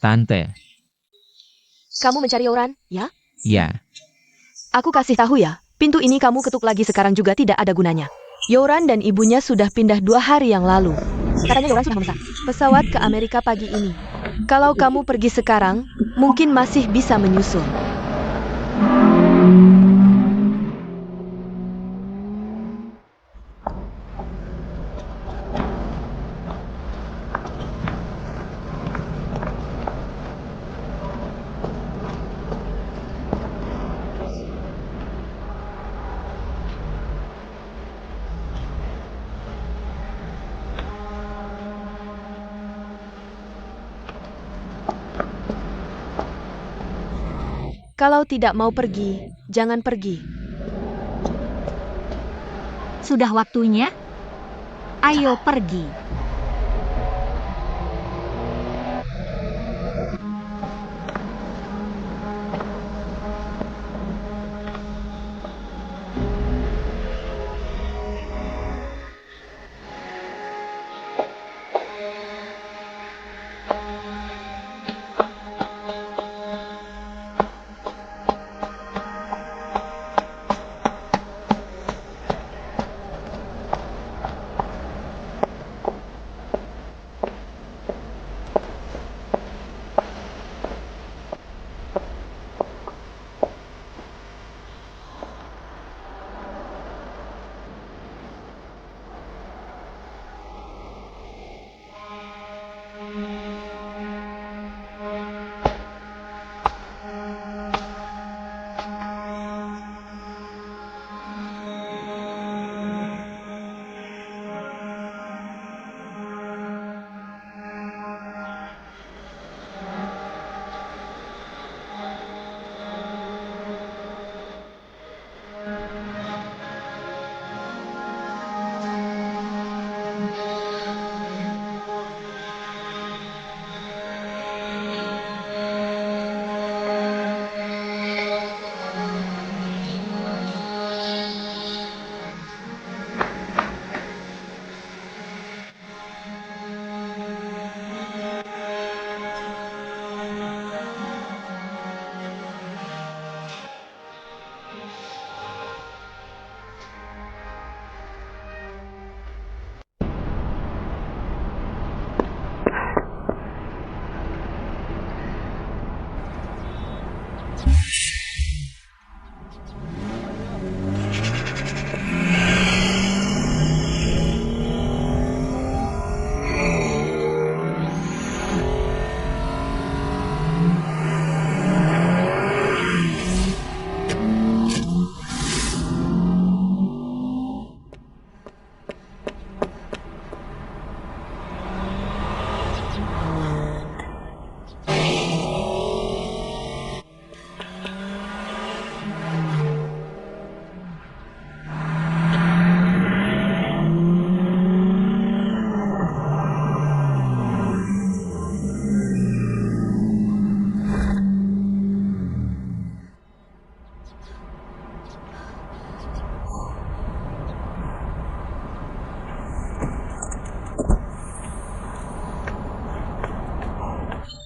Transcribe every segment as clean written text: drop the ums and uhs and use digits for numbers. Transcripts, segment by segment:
Tante. Kamu mencari Yoran, ya? Ya. Aku kasih tahu ya, pintu ini kamu ketuk lagi sekarang juga tidak ada gunanya. Yoran dan ibunya sudah pindah 2 hari yang lalu. Katanya Yoran sudah memesan pesawat ke Amerika pagi ini. Kalau kamu pergi sekarang, mungkin masih bisa menyusul. Kalau tidak mau pergi, jangan pergi. Sudah waktunya. Ayo pergi.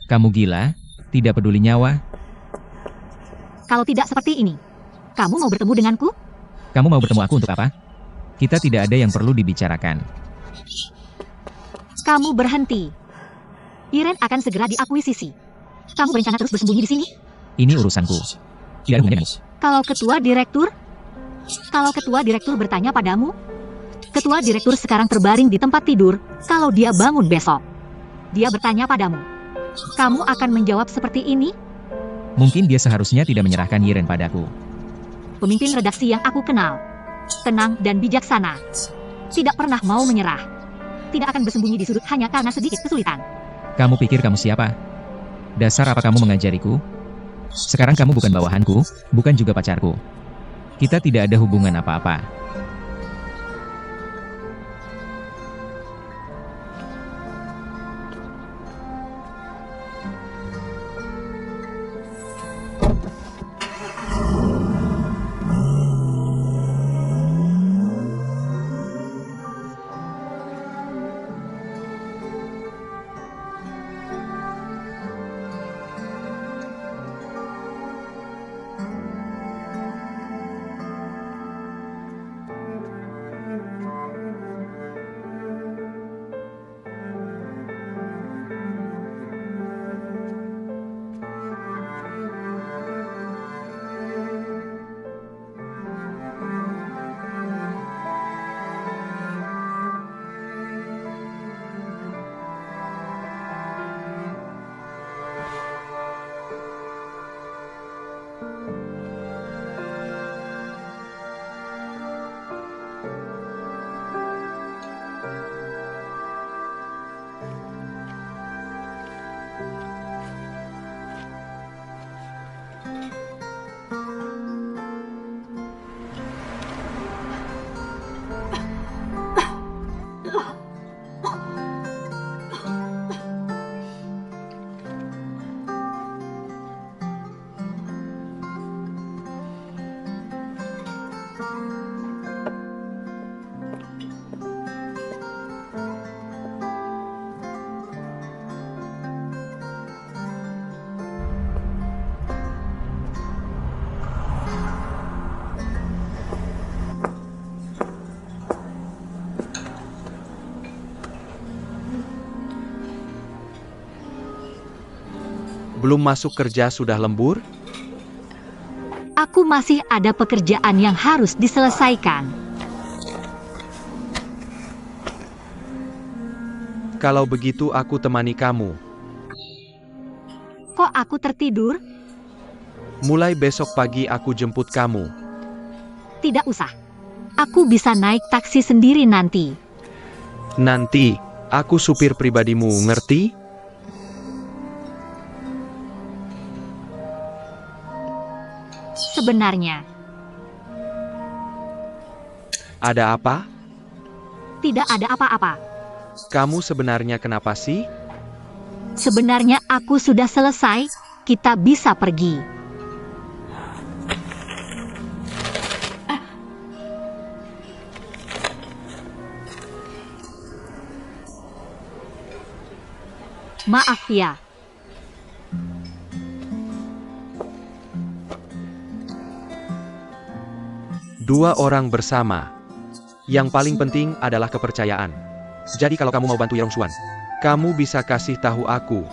Kamu gila? Tidak peduli nyawa? Kalau tidak seperti ini, kamu mau bertemu denganku? Kamu mau bertemu aku untuk apa? Kita tidak ada yang perlu dibicarakan. Kamu berhenti. Iren akan segera diakuisisi. Kamu berencana terus bersembunyi di sini? Ini urusanku. Tidak ada hubungannya denganmu. Kalau ketua direktur bertanya padamu, ketua direktur sekarang terbaring di tempat tidur. Kalau dia bangun besok, dia bertanya padamu, kamu akan menjawab seperti ini? Mungkin dia seharusnya tidak menyerahkan Yiren padaku. Pemimpin redaksi yang aku kenal, tenang dan bijaksana, tidak pernah mau menyerah, tidak akan bersembunyi di sudut hanya karena sedikit kesulitan. Kamu pikir kamu siapa? Dasar apa kamu mengajariku? Sekarang kamu bukan bawahanku, bukan juga pacarku. Kita tidak ada hubungan apa-apa. Belum masuk kerja sudah lembur? Aku masih ada pekerjaan yang harus diselesaikan. Kalau begitu aku temani kamu. Kok aku tertidur? Mulai besok pagi aku jemput kamu. Tidak usah. Aku bisa naik taksi sendiri nanti. Nanti, aku supir pribadimu, ngerti? Sebenarnya, Ada apa? tidak ada apa-apa. Kamu sebenarnya kenapa sih? Sebenarnya aku sudah selesai. Kita bisa pergi. Maaf ya. Dua orang bersama. Yang paling penting adalah kepercayaan. Jadi kalau kamu mau bantu Yerongsuan, kamu bisa kasih tahu aku.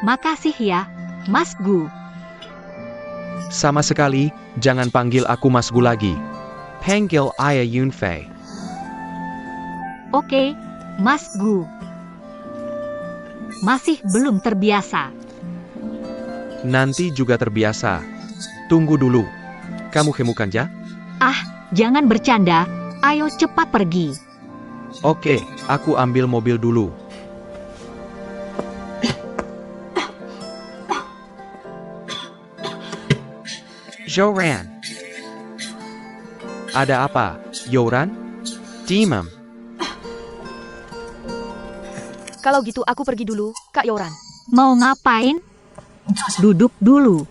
Makasih ya, Mas Gu. Sama sekali, jangan panggil aku Mas Gu lagi. Panggil Aya Yunfei. Oke, Mas Gu. Masih belum terbiasa. Nanti juga terbiasa. Tunggu dulu. Kamu gemukan ya? Jangan bercanda. Ayo cepat pergi. Oke, aku ambil mobil dulu. Yoran. Ada apa, Yoran? Dimam. Kalau gitu aku pergi dulu, Kak Yoran. Mau ngapain? Duduk dulu.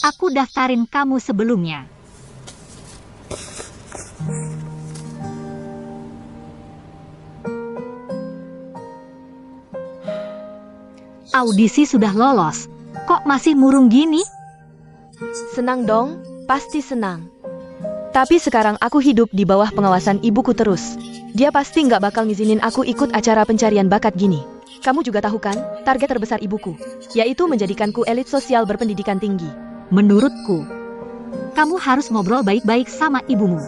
Aku daftarin kamu sebelumnya. Audisi sudah lolos. Kok masih murung gini? Senang dong, pasti senang. Tapi sekarang aku hidup di bawah pengawasan ibuku terus. Dia pasti nggak bakal ngizinin aku ikut acara pencarian bakat gini. Kamu juga tahu kan, target terbesar ibuku, yaitu menjadikanku elit sosial berpendidikan tinggi. Menurutku, kamu harus ngobrol baik-baik sama ibumu.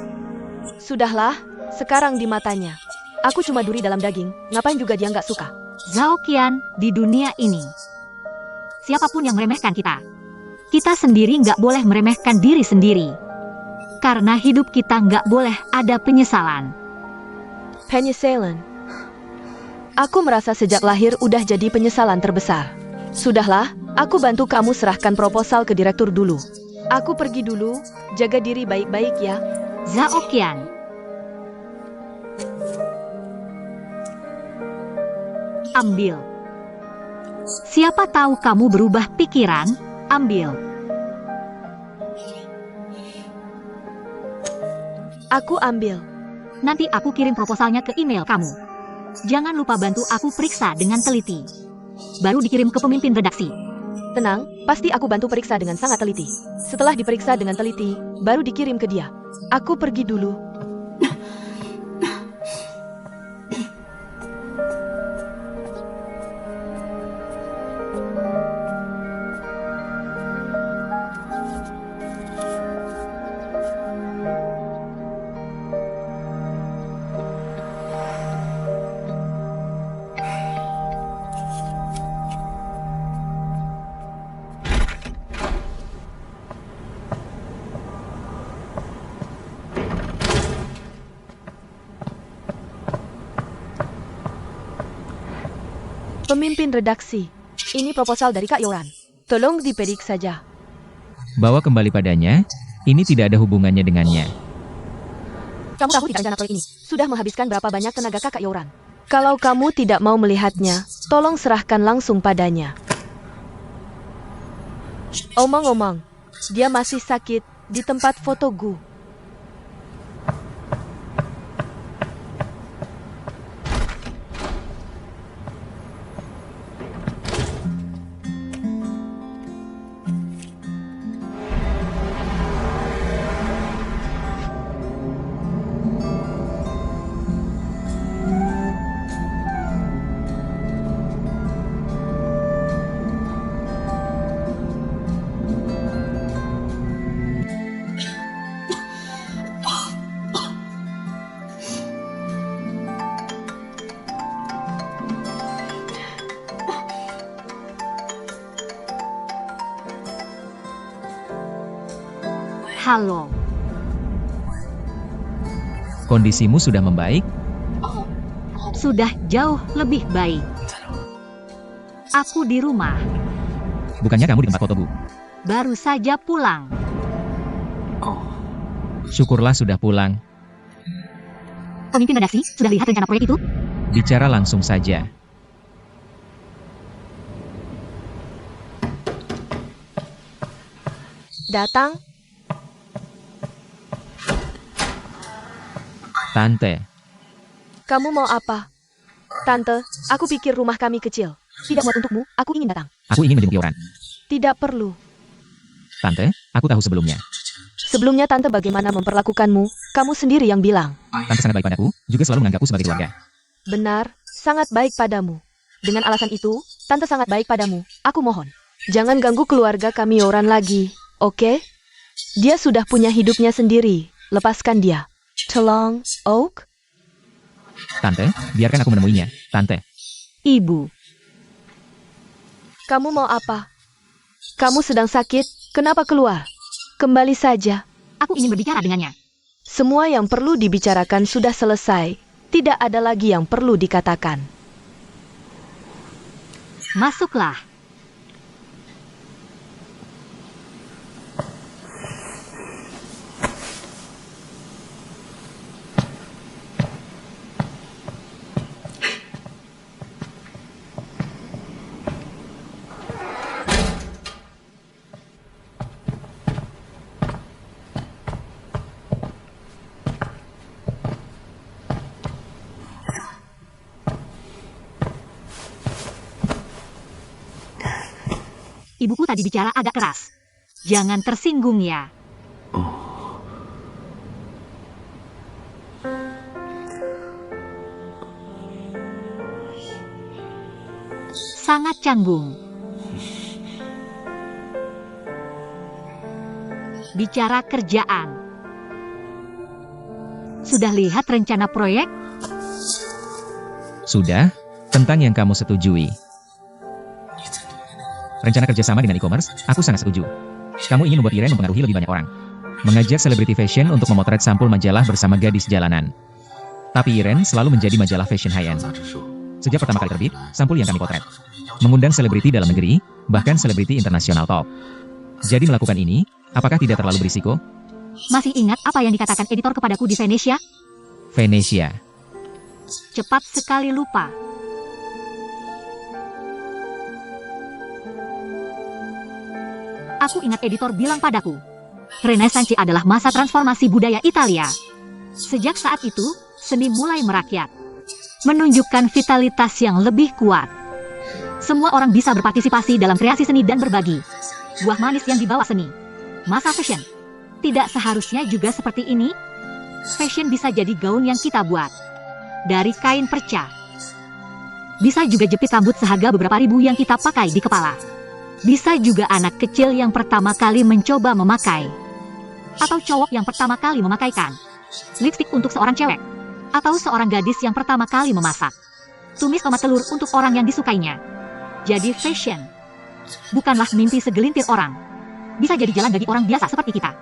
Sudahlah, sekarang di matanya. Aku cuma duri dalam daging, ngapain juga dia nggak suka. Zhao Qian, di dunia ini, siapapun yang meremehkan kita, kita sendiri nggak boleh meremehkan diri sendiri. Karena hidup kita nggak boleh ada penyesalan. Penyesalan. Aku merasa sejak lahir udah jadi penyesalan terbesar. Sudahlah, aku bantu kamu serahkan proposal ke direktur dulu. Aku pergi dulu, jaga diri baik-baik ya. Zhao Qian. Ambil. Siapa tahu kamu berubah pikiran, ambil. Aku ambil. Nanti aku kirim proposalnya ke email kamu. Jangan lupa bantu aku periksa dengan teliti. Baru dikirim ke pemimpin redaksi. Tenang, pasti aku bantu periksa dengan sangat teliti. Setelah diperiksa dengan teliti, baru dikirim ke dia. Aku pergi dulu. Pemimpin redaksi, ini proposal dari Kak Yoran. Tolong diperik saja. Bawa kembali padanya, ini tidak ada hubungannya dengannya. Kamu tahu tidak rencana proyek ini sudah menghabiskan berapa banyak tenaga Kak Yoran? Kalau kamu tidak mau melihatnya, tolong serahkan langsung padanya. Omong-omong, dia masih sakit di tempat foto Gu. Halo, Kondisimu sudah membaik? sudah jauh lebih baik. Aku di rumah, Bukannya kamu di tempat foto, Bu? baru saja pulang. Syukurlah sudah pulang. Pemimpin redaksi, sudah lihat rencana proyek itu? Bicara langsung saja. Datang, Tante, kamu mau apa? Tante, aku pikir rumah kami kecil. Tidak muat untukmu, aku ingin datang. aku ingin menjenguk Yoran. Tidak perlu. Tante, aku tahu sebelumnya. Sebelumnya Tante bagaimana memperlakukanmu, kamu sendiri yang bilang. Tante sangat baik padaku, juga selalu menganggapku sebagai keluarga. Benar, sangat baik padamu. Dengan alasan itu, Tante sangat baik padamu. Aku mohon, jangan ganggu keluarga kami Yoran lagi, oke? Dia sudah punya hidupnya sendiri, lepaskan dia. Tolong, Oak? Tante, biarkan aku menemuinya. Tante, Ibu, Kamu mau apa? Kamu sedang sakit, kenapa keluar? Kembali saja. aku ingin berbicara dengannya. Semua yang perlu dibicarakan sudah selesai. Tidak ada lagi yang perlu dikatakan. Masuklah. Ibuku tadi bicara agak keras. Jangan tersinggung ya. Sangat canggung. Bicara kerjaan. Sudah lihat rencana proyek? sudah, tentang yang kamu setujui. Rencana kerjasama dengan e-commerce, aku sangat setuju. Kamu ingin membuat Iren mempengaruhi lebih banyak orang. Mengajak selebriti fashion untuk memotret sampul majalah bersama gadis jalanan. Tapi Iren selalu menjadi majalah fashion high-end. Sejak pertama kali terbit, sampul yang kami potret. Mengundang selebriti dalam negeri, bahkan selebriti internasional top. Jadi melakukan ini, apakah tidak terlalu berisiko? Masih ingat apa yang dikatakan editor kepadaku di Venesia? Venesia. Cepat sekali lupa. Aku ingat editor bilang padaku, Renaissance adalah masa transformasi budaya Italia. Sejak saat itu, seni mulai merakyat, menunjukkan vitalitas yang lebih kuat. Semua orang bisa berpartisipasi dalam kreasi seni dan berbagi buah manis yang dibawa seni. Masa fashion tidak seharusnya juga seperti ini. Fashion bisa jadi gaun yang kita buat dari kain perca. Bisa juga jepit rambut seharga beberapa ribu yang kita pakai di kepala. Bisa juga anak kecil yang pertama kali mencoba memakai, atau cowok yang pertama kali memakaikan lipstik untuk seorang cewek, atau seorang gadis yang pertama kali memasak tumis tomat telur untuk orang yang disukainya. Jadi fashion bukanlah mimpi segelintir orang. Bisa jadi jalan bagi orang biasa seperti kita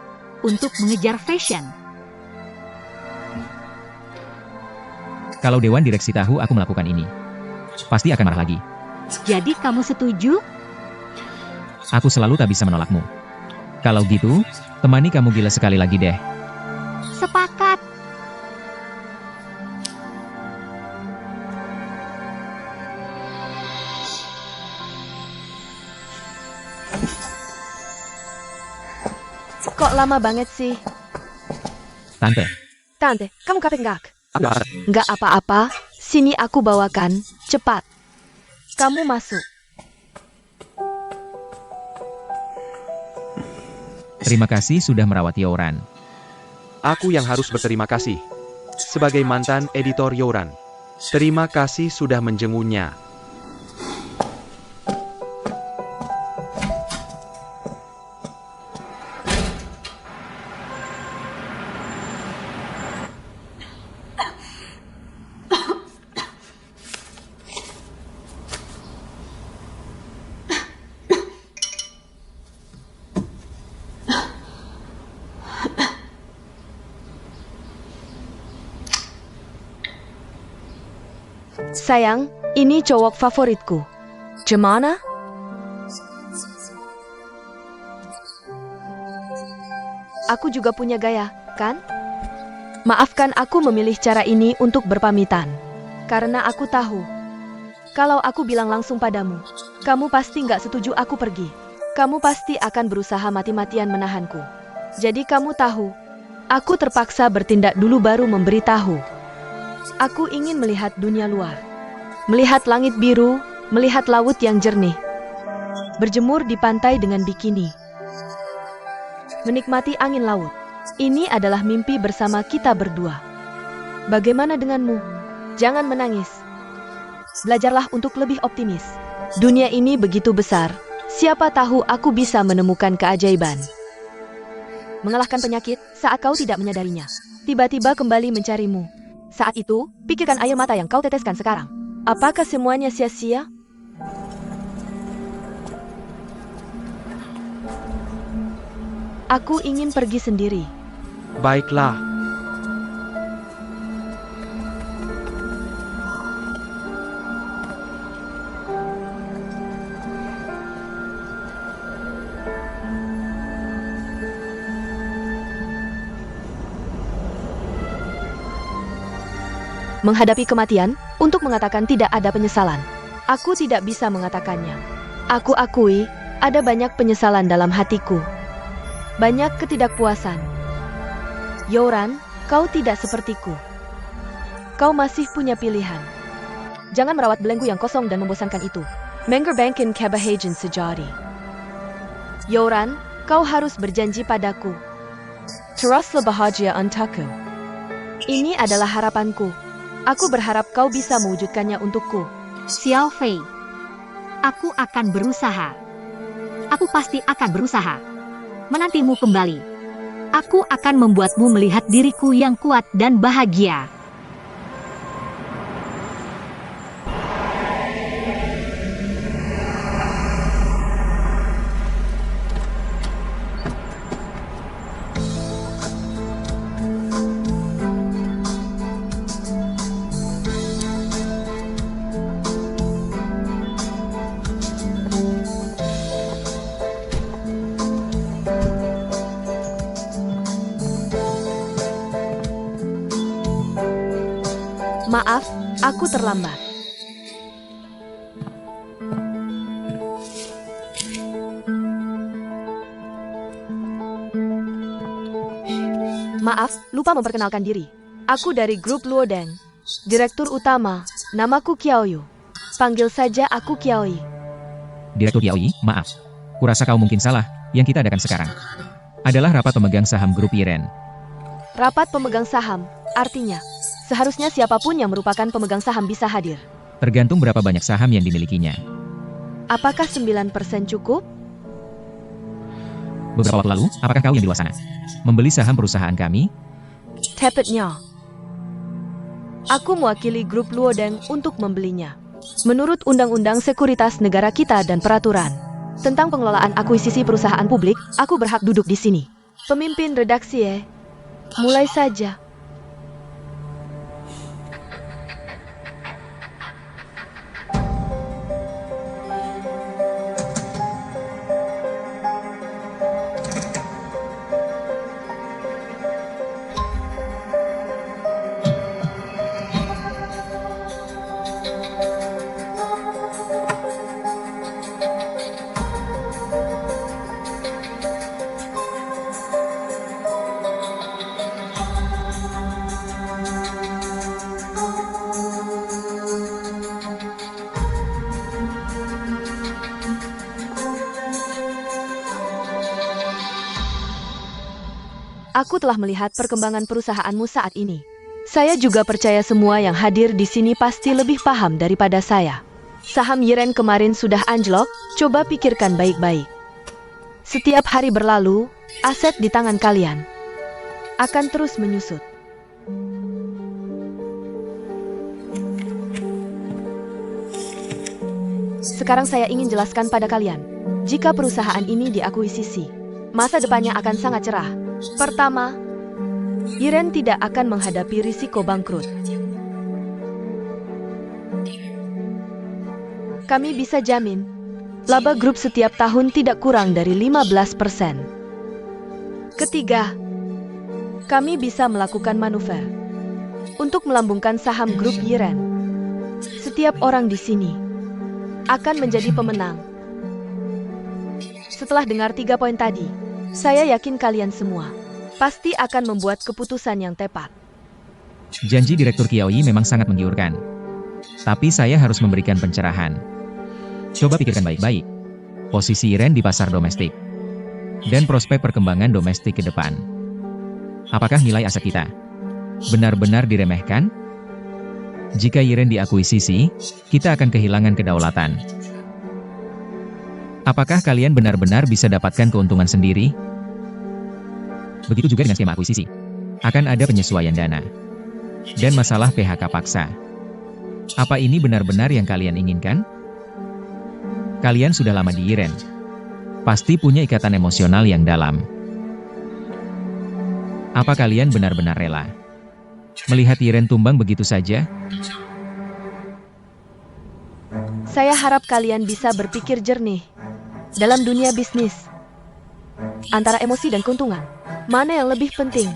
untuk mengejar fashion. Kalau Dewan Direksi tahu aku melakukan ini, pasti akan marah lagi. Jadi kamu setuju? Aku selalu tak bisa menolakmu. Kalau gitu, temani kamu gila sekali lagi deh. Sepakat. Kok lama banget sih? Tante, Tante, kamu capek nggak? Enggak. Nggak apa-apa, sini aku bawakan, cepat. Kamu masuk. terima kasih sudah merawat Yoran. Aku yang harus berterima kasih. Sebagai mantan editor Yoran, terima kasih sudah menjenguknya. Sayang, ini cowok favoritku. Gimana? Aku juga punya gaya, kan? Maafkan aku memilih cara ini untuk berpamitan. Karena aku tahu, kalau aku bilang langsung padamu, kamu pasti nggak setuju aku pergi. Kamu pasti akan berusaha mati-matian menahanku. Jadi kamu tahu, aku terpaksa bertindak dulu baru memberitahu. Aku ingin melihat dunia luar. Melihat langit biru, melihat laut yang jernih. Berjemur di pantai dengan bikini. Menikmati angin laut. Ini adalah mimpi bersama kita berdua. Bagaimana denganmu? Jangan menangis. Belajarlah untuk lebih optimis. Dunia ini begitu besar. Siapa tahu aku bisa menemukan keajaiban. Mengalahkan penyakit saat kau tidak menyadarinya. Tiba-tiba kembali mencarimu. Saat itu, pikirkan air mata yang kau teteskan sekarang. Apakah semuanya sia-sia? Aku ingin pergi sendiri. Baiklah. Menghadapi kematian, untuk mengatakan tidak ada penyesalan. Aku tidak bisa mengatakannya. Aku akui, ada banyak penyesalan dalam hatiku. Banyak ketidakpuasan. Yoran, kau tidak sepertiku. Kau masih punya pilihan. Jangan merawat belenggu yang kosong dan membosankan itu. Mengerbangkan kebahagiaan sejati. Yoran, kau harus berjanji padaku. Teruslah bahagia untukku. Ini adalah harapanku. Aku berharap kau bisa mewujudkannya untukku. Xiao Fei, aku akan berusaha. Aku pasti akan berusaha. Menantimu kembali. Aku akan membuatmu melihat diriku yang kuat dan bahagia. Maaf, aku terlambat. Maaf, lupa memperkenalkan diri. Aku dari grup Luodeng. Direktur utama, namaku Qiaoyu. Panggil saja aku Qiaoyi. Direktur Yaoi, maaf. Kurasa kau mungkin salah. Yang kita adakan sekarang adalah rapat pemegang saham grup Yiren. Rapat pemegang saham, artinya, seharusnya siapapun yang merupakan pemegang saham bisa hadir. Tergantung berapa banyak saham yang dimilikinya. Apakah 9% cukup? Beberapa waktu lalu, apakah kau yang di luar sana membeli saham perusahaan kami? Tepatnya. Aku mewakili grup Luodeng untuk membelinya. Menurut Undang-Undang Sekuritas Negara kita dan peraturan tentang pengelolaan akuisisi perusahaan publik, aku berhak duduk di sini. Pemimpin redaksi, mulai saja. Aku telah melihat perkembangan perusahaanmu saat ini. Saya juga percaya semua yang hadir di sini pasti lebih paham daripada saya. Saham Yiren kemarin sudah anjlok, coba pikirkan baik-baik. Setiap hari berlalu, aset di tangan kalian akan terus menyusut. Sekarang saya ingin jelaskan pada kalian, jika perusahaan ini diakuisisi, masa depannya akan sangat cerah. Pertama, Yiren tidak akan menghadapi risiko bangkrut. Kami bisa jamin, laba grup setiap tahun tidak kurang dari 15%. Ketiga, kami bisa melakukan manuver untuk melambungkan saham grup Yiren. Setiap orang di sini akan menjadi pemenang. Setelah dengar 3 poin tadi, saya yakin kalian semua pasti akan membuat keputusan yang tepat. Janji Direktur Qiaoyi memang sangat menggiurkan. Tapi saya harus memberikan pencerahan. Coba pikirkan baik-baik. Posisi Yiren di pasar domestik. Dan prospek perkembangan domestik ke depan. Apakah nilai aset kita benar-benar diremehkan? Jika Yiren diakuisisi, kita akan kehilangan kedaulatan. Apakah kalian benar-benar bisa dapatkan keuntungan sendiri? Begitu juga dengan skema akuisisi. Akan ada penyesuaian dana. Dan masalah PHK paksa. Apa ini benar-benar yang kalian inginkan? Kalian sudah lama di Yiren. Pasti punya ikatan emosional yang dalam. Apa kalian benar-benar rela melihat Yiren tumbang begitu saja? Saya harap kalian bisa berpikir jernih dalam dunia bisnis. Antara emosi dan keuntungan, mana yang lebih penting?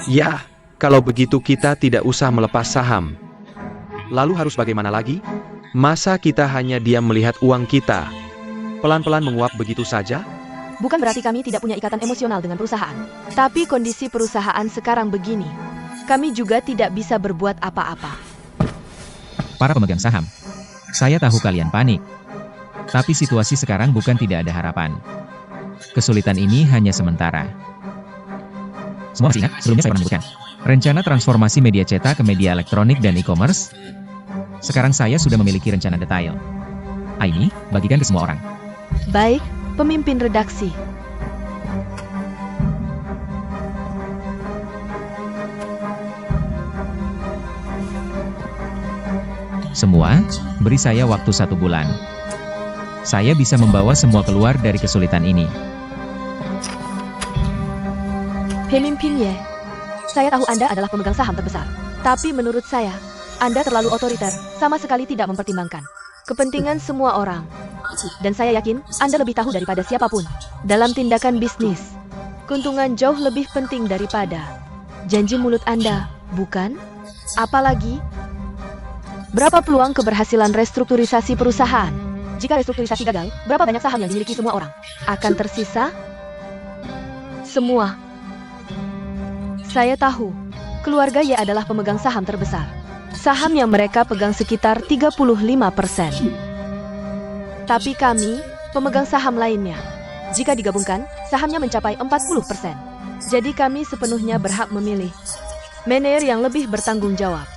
Ya, kalau begitu kita tidak usah melepas saham. Lalu harus bagaimana lagi? Masa kita hanya diam melihat uang kita pelan-pelan menguap begitu saja? Bukan berarti kami tidak punya ikatan emosional dengan perusahaan. Tapi kondisi perusahaan sekarang begini. Kami juga tidak bisa berbuat apa-apa. Para pemegang saham, saya tahu kalian panik. Tapi situasi sekarang bukan tidak ada harapan. Kesulitan ini hanya sementara. Semua masih ingat, sebelumnya saya menyebutkan rencana transformasi media cetak ke media elektronik dan e-commerce. Sekarang saya sudah memiliki rencana detail. Ini, bagikan ke semua orang. Baik, pemimpin redaksi. Semua, beri saya waktu 1 bulan. Saya bisa membawa semua keluar dari kesulitan ini. Pemimpin Ye, saya tahu Anda adalah pemegang saham terbesar. Tapi menurut saya, Anda terlalu otoriter, sama sekali tidak mempertimbangkan kepentingan semua orang. Dan saya yakin, Anda lebih tahu daripada siapapun. Dalam tindakan bisnis, keuntungan jauh lebih penting daripada janji mulut Anda, bukan? Apalagi, berapa peluang keberhasilan restrukturisasi perusahaan? Jika restrukturisasi gagal, berapa banyak saham yang dimiliki semua orang? Akan tersisa? Semua. Saya tahu, keluarga Ye adalah pemegang saham terbesar. Saham yang mereka pegang sekitar 35%. Tapi kami, pemegang saham lainnya, jika digabungkan, sahamnya mencapai 40%. Jadi kami sepenuhnya berhak memilih manajer yang lebih bertanggung jawab.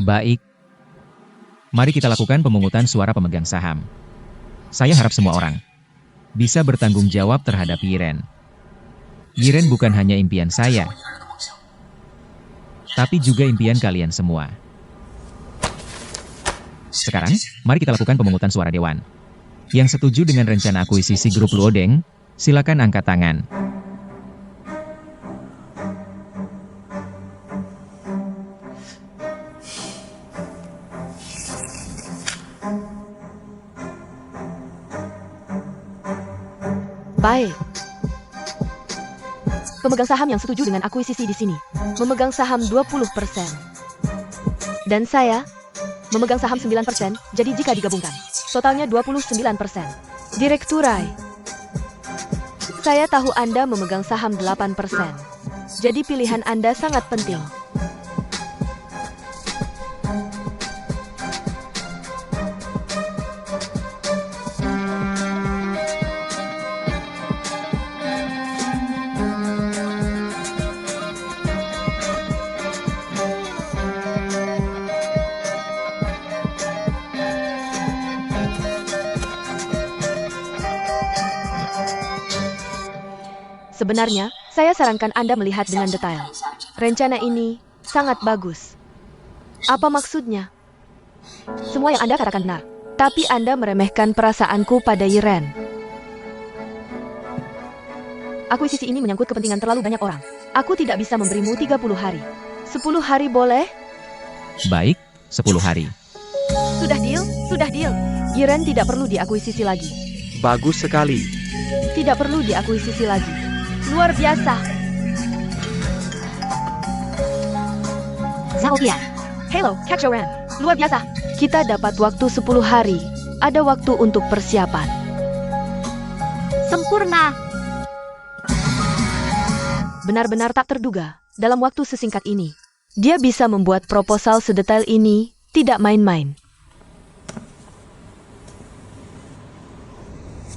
Baik. Mari kita lakukan pemungutan suara pemegang saham. Saya harap semua orang bisa bertanggung jawab terhadap Yiren. Yiren bukan hanya impian saya, tapi juga impian kalian semua. Sekarang, mari kita lakukan pemungutan suara dewan. Yang setuju dengan rencana akuisisi grup Luodeng, silakan angkat tangan. Baik. Pemegang saham yang setuju dengan akuisisi di sini memegang saham 20%. Dan saya memegang saham 9%, jadi jika digabungkan, totalnya 29%. Direktur Rai, saya tahu Anda memegang saham 8%. Jadi pilihan Anda sangat penting. Sebenarnya, saya sarankan Anda melihat dengan detail. Rencana ini sangat bagus. Apa maksudnya? Semua yang Anda katakan benar. Tapi Anda meremehkan perasaanku pada Yiren. Akuisisi ini menyangkut kepentingan terlalu banyak orang. Aku tidak bisa memberimu 30 hari. 10 hari boleh? Baik, 10 hari. Sudah deal? Sudah deal. Yiren tidak perlu diakuisisi lagi. Bagus sekali. Tidak perlu diakuisisi lagi. Luar biasa. Zhao Qian. Hello, Kak Joran. Luar biasa. Kita dapat waktu 10 hari. Ada waktu untuk persiapan. Sempurna. Benar-benar tak terduga. Dalam waktu sesingkat ini, dia bisa membuat proposal sedetail ini, tidak main-main.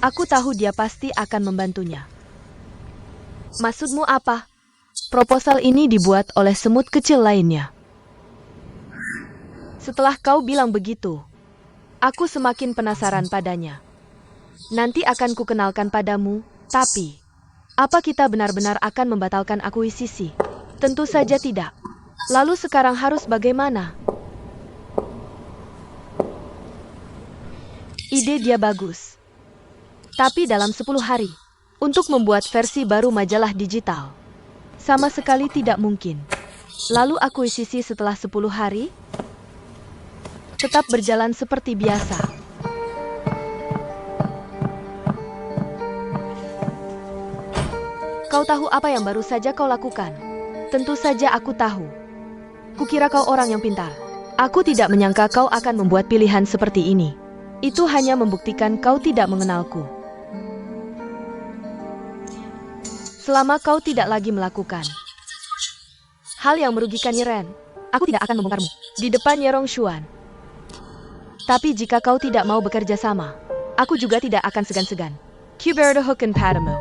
Aku tahu dia pasti akan membantunya. Maksudmu apa? Proposal ini dibuat oleh semut kecil lainnya. Setelah kau bilang begitu, aku semakin penasaran padanya. Nanti akan kukenalkan padamu, tapi apa kita benar-benar akan membatalkan akuisisi? Tentu saja tidak. Lalu sekarang harus bagaimana? Ide dia bagus. Tapi dalam 10 hari, untuk membuat versi baru majalah digital, sama sekali tidak mungkin. Lalu akuisisi setelah 10 hari? Tetap berjalan seperti biasa. Kau tahu apa yang baru saja kau lakukan? Tentu saja aku tahu. Kukira kau orang yang pintar. Aku tidak menyangka kau akan membuat pilihan seperti ini. Itu hanya membuktikan kau tidak mengenalku. Selama kau tidak lagi melakukan hal yang merugikan Yiren, aku tidak akan membongkarmu di depan Yerong Xuan. Tapi jika kau tidak mau bekerja sama, aku juga tidak akan segan-segan. Kuberta Huken padamu.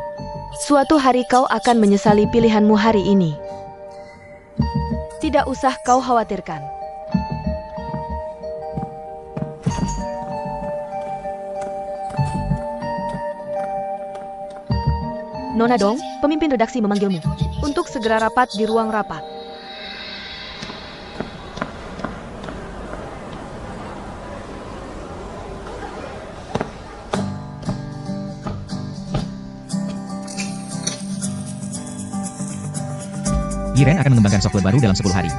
Suatu hari kau akan menyesali pilihanmu hari ini. Tidak usah kau khawatirkan. Nona Dong, pemimpin redaksi memanggilmu untuk segera rapat di ruang rapat. Yiren akan mengembangkan software baru dalam 10 hari.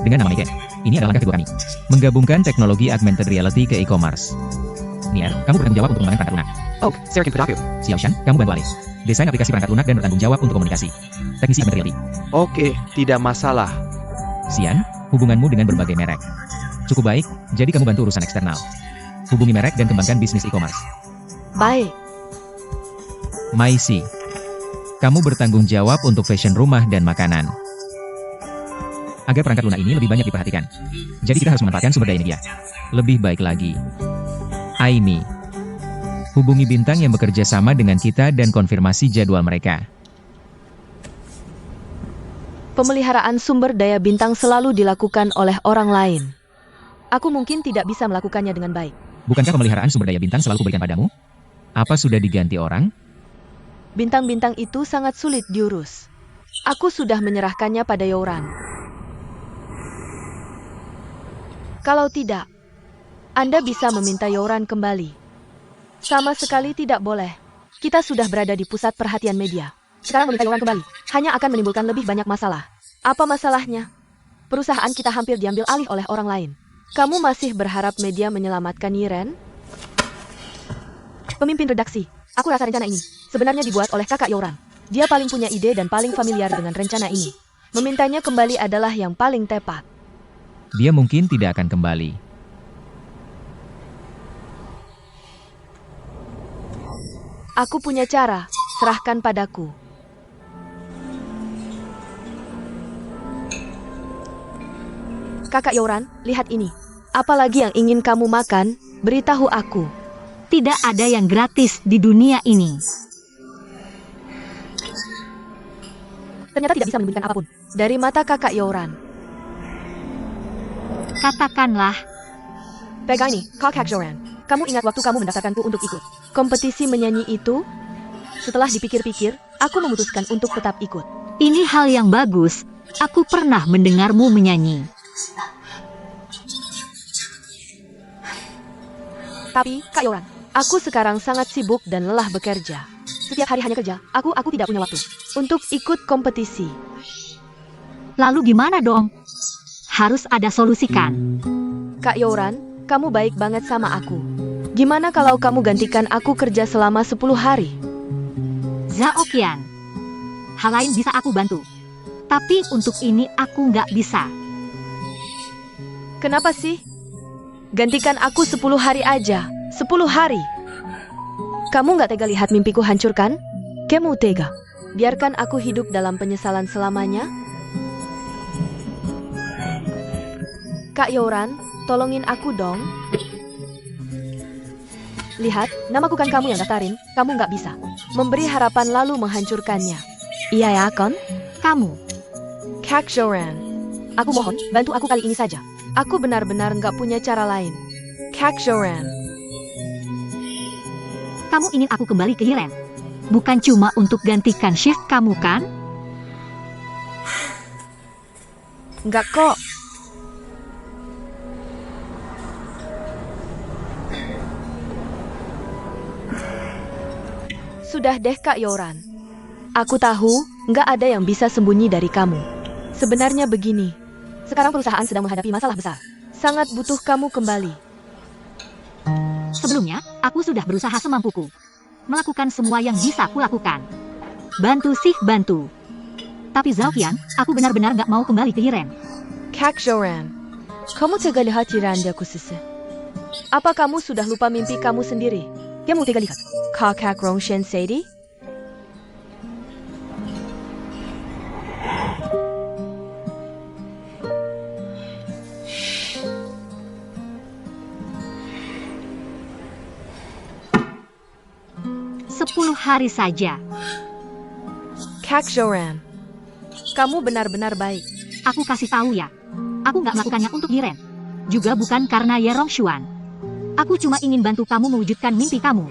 Dengan nama Mike. Ini adalah langkah kedua kami. Menggabungkan teknologi augmented reality ke e-commerce. Nier, kamu bertanggung jawab untuk mengembangkan perangkat lunak. Oh, Serikin Pedaku. Xiaoshan, kamu bantu Alice. Desain aplikasi perangkat lunak dan bertanggung jawab untuk komunikasi. Teknisi augmented reality. Oke, tidak masalah. Xian, hubunganmu dengan berbagai merek. Cukup baik, jadi kamu bantu urusan eksternal. Hubungi merek dan kembangkan bisnis e-commerce. Baik. Maisi, kamu bertanggung jawab untuk fashion rumah dan makanan. Agar perangkat lunak ini lebih banyak diperhatikan. Jadi kita harus memanfaatkan sumber dayanya dia. Lebih baik lagi. Aimi, hubungi bintang yang bekerja sama dengan kita dan konfirmasi jadwal mereka. Pemeliharaan sumber daya bintang selalu dilakukan oleh orang lain. Aku mungkin tidak bisa melakukannya dengan baik. Bukankah pemeliharaan sumber daya bintang selalu kuberikan padamu? Apa sudah diganti orang? Bintang-bintang itu sangat sulit diurus. Aku sudah menyerahkannya pada Yoran. Kalau tidak, Anda bisa meminta Yoran kembali. Sama sekali tidak boleh. Kita sudah berada di pusat perhatian media. Sekarang meminta Yoran kembali hanya akan menimbulkan lebih banyak masalah. Apa masalahnya? Perusahaan kita hampir diambil alih oleh orang lain. Kamu masih berharap media menyelamatkan Yiren? Pemimpin redaksi, aku rasa rencana ini sebenarnya dibuat oleh kakak Yoran. Dia paling punya ide dan paling familiar dengan rencana ini. Memintanya kembali adalah yang paling tepat. Dia mungkin tidak akan kembali. Aku punya cara, serahkan padaku. Kakak Yoran, lihat ini. Apalagi yang ingin kamu makan, beritahu aku. Tidak ada yang gratis di dunia ini. Ternyata tidak bisa menyembunyikan apapun dari mata kakak Yoran. Katakanlah, Pegang ini, kakak Yoran. Kamu ingat waktu kamu mendaftarkanku untuk ikut kompetisi menyanyi itu? Setelah dipikir-pikir, aku memutuskan untuk tetap ikut. ini hal yang bagus. Aku pernah mendengarmu menyanyi. Tapi, Kak Yoran, aku sekarang sangat sibuk dan lelah bekerja. Setiap hari hanya kerja, aku tidak punya waktu untuk ikut kompetisi. Lalu gimana dong? Harus ada solusi kan? Kak Yoran, kamu baik banget sama aku. Gimana kalau kamu gantikan aku kerja selama 10 hari? Zhao Qian, hal lain bisa aku bantu. Tapi untuk ini aku nggak bisa. Kenapa sih? Gantikan aku 10 hari aja. 10 hari. Kamu nggak tega lihat mimpiku hancur kan? Kamu tega. Biarkan aku hidup dalam penyesalan selamanya. Kak Yoran, tolongin aku dong. Lihat, namaku kan kamu yang daftarin. Kamu nggak bisa memberi harapan lalu menghancurkannya. Iya ya, Kon? Kamu, Kak Yoran, aku mohon, bantu aku kali ini saja. Aku benar-benar nggak punya cara lain. Kak Yoran. kamu ingin aku kembali ke Yiren? Bukan cuma untuk gantikan shift kamu kan? Nggak kok. Sudah deh Kak Yoran. Aku tahu, nggak ada yang bisa sembunyi dari kamu. Sebenarnya begini. Sekarang perusahaan sedang menghadapi masalah besar. Sangat butuh kamu kembali. Sebelumnya, aku sudah berusaha semampuku. Melakukan semua yang bisa kulakukan. Bantu sih bantu. Tapi Zhao Qian, aku benar-benar nggak mau kembali ke Yiren. Kak Yoran, kamu tega lihat Yirandaku sisi. Apa kamu sudah lupa mimpi kamu sendiri? Kamu tega lihat Kakak Rongshen Sadie? Sepuluh hari saja. Kak Yoran, kamu benar-benar baik. Aku kasih tahu ya. Aku nggak melakukannya untuk Yiren. Juga bukan karena Ye Rongshuan. Aku cuma ingin bantu kamu mewujudkan mimpi kamu.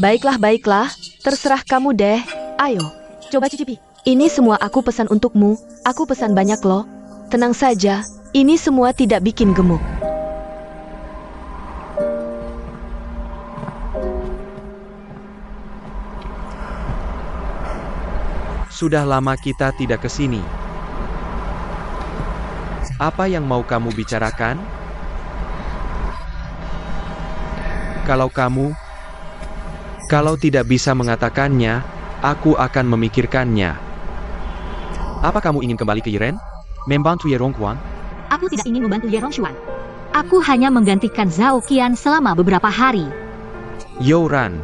Baiklah, baiklah. Terserah kamu deh. Ayo, coba cicipi. Ini semua aku pesan untukmu. Aku pesan banyak loh. Tenang saja, ini semua tidak bikin gemuk. Sudah lama kita tidak ke sini. Apa yang mau kamu bicarakan? Kalau tidak bisa mengatakannya, aku akan memikirkannya. Apa kamu ingin kembali ke Yiren? Membantu Ye Rongquan? Aku tidak ingin membantu Ye Rongshuan. Aku hanya menggantikan Zhao Qian selama beberapa hari. Yoran,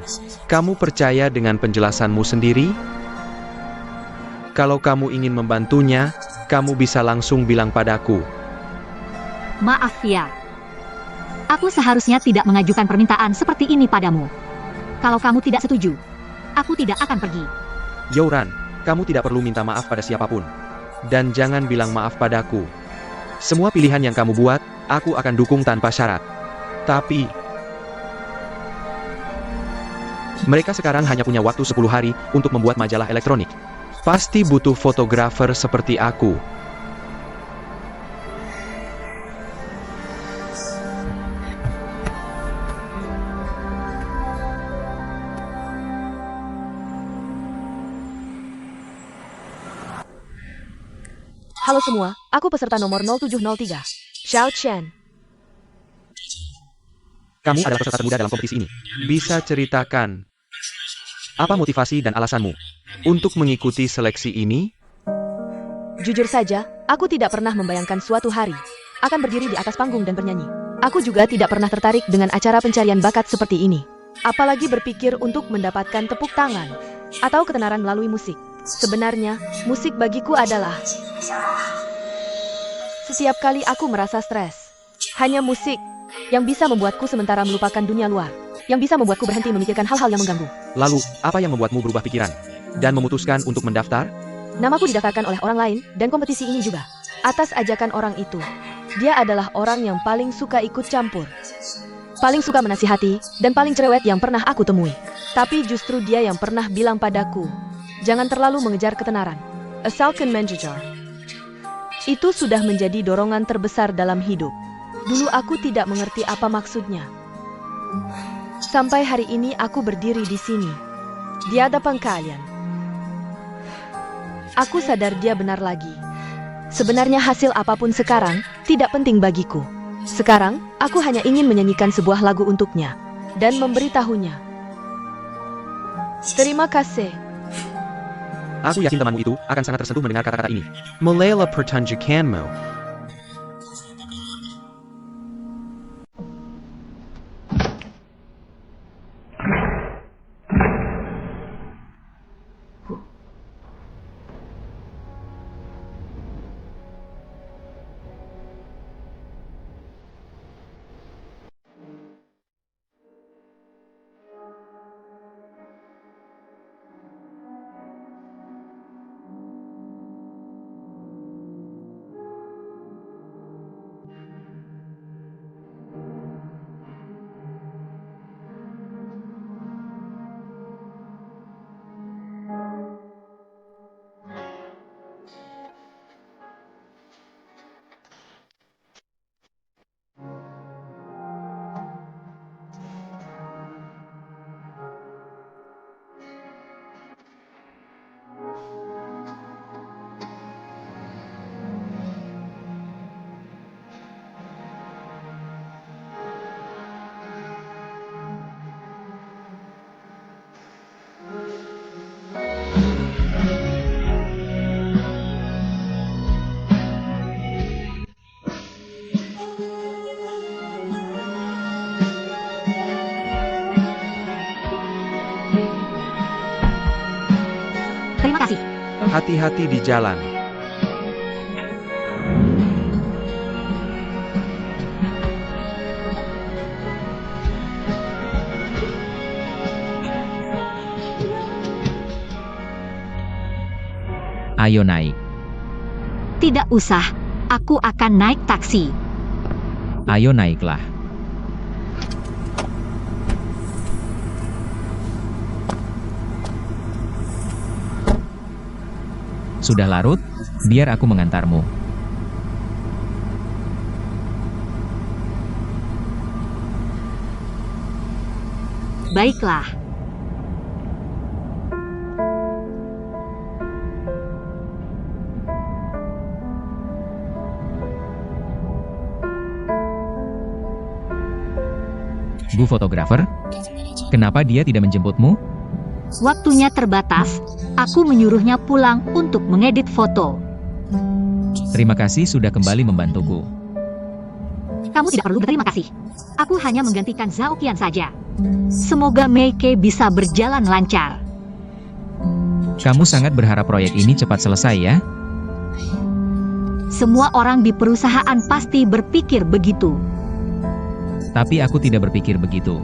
kamu percaya dengan penjelasanmu sendiri? Kalau kamu ingin membantunya, kamu bisa langsung bilang padaku. Maaf ya. Aku seharusnya tidak mengajukan permintaan seperti ini padamu. Kalau kamu tidak setuju, aku tidak akan pergi. Yoran, kamu tidak perlu minta maaf pada siapapun. Dan jangan bilang maaf padaku. Semua pilihan yang kamu buat, aku akan dukung tanpa syarat. Tapi, mereka sekarang hanya punya waktu 10 hari untuk membuat majalah elektronik. Pasti butuh fotografer seperti aku. Halo semua, aku peserta nomor 0703. Xiao Chen. Kamu adalah peserta termuda dalam kompetisi ini. Bisa ceritakan apa motivasi dan alasanmu untuk mengikuti seleksi ini? Jujur saja, aku tidak pernah membayangkan suatu hari akan berdiri di atas panggung dan bernyanyi. Aku juga tidak pernah tertarik dengan acara pencarian bakat seperti ini. Apalagi berpikir untuk mendapatkan tepuk tangan atau ketenaran melalui musik. Sebenarnya, musik bagiku adalah setiap kali aku merasa stres. Hanya musik yang bisa membuatku sementara melupakan dunia luar. Yang bisa membuatku berhenti memikirkan hal-hal yang mengganggu. Lalu, apa yang membuatmu berubah pikiran dan memutuskan untuk mendaftar? Namaku didaftarkan oleh orang lain dan kompetisi ini juga. Atas ajakan orang itu. Dia adalah orang yang paling suka ikut campur. Paling suka menasihati dan paling cerewet yang pernah aku temui. Tapi justru dia yang pernah bilang padaku, jangan terlalu mengejar ketenaran. Asalkan mengejar. Itu sudah menjadi dorongan terbesar dalam hidup. Dulu aku tidak mengerti apa maksudnya. Sampai hari ini aku berdiri di sini. di hadapan kalian. Aku sadar dia benar lagi. Sebenarnya hasil apapun sekarang tidak penting bagiku. Sekarang, aku hanya ingin menyanyikan sebuah lagu untuknya dan memberitahunya. Terima kasih. Aku yakin temanmu itu akan sangat tersentuh mendengar kata-kata ini. Melela pertunjukanmu. Terima kasih. Hati-hati di jalan. Ayo naik. Tidak usah, aku akan naik taksi. Ayo naiklah. Sudah larut, biar aku mengantarmu. Baiklah. Bu fotografer, kenapa dia tidak menjemputmu? Waktunya terbatas, aku menyuruhnya pulang untuk mengedit foto. Terima kasih sudah kembali membantuku. Kamu tidak perlu berterima kasih. Aku hanya menggantikan Zhao Qian saja. Semoga Meike bisa berjalan lancar. Kamu sangat berharap proyek ini cepat selesai ya? Semua orang di perusahaan pasti berpikir begitu. Tapi aku tidak berpikir begitu.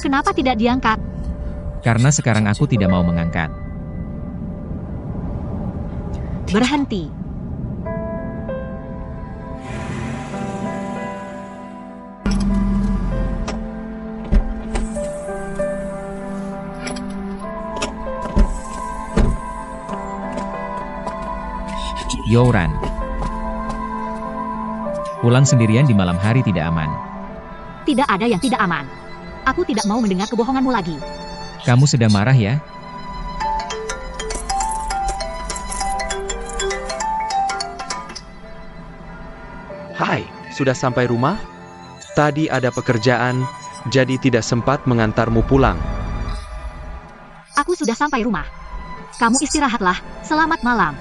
Kenapa tidak diangkat? Karena sekarang aku tidak mau mengangkat. Berhenti. Youran. Pulang sendirian di malam hari tidak aman. Tidak ada yang tidak aman. Aku tidak mau mendengar kebohonganmu lagi. Kamu sedang marah ya? Hai, sudah sampai rumah? Tadi ada pekerjaan, jadi tidak sempat mengantarmu pulang. Aku sudah sampai rumah. Kamu istirahatlah. Selamat malam.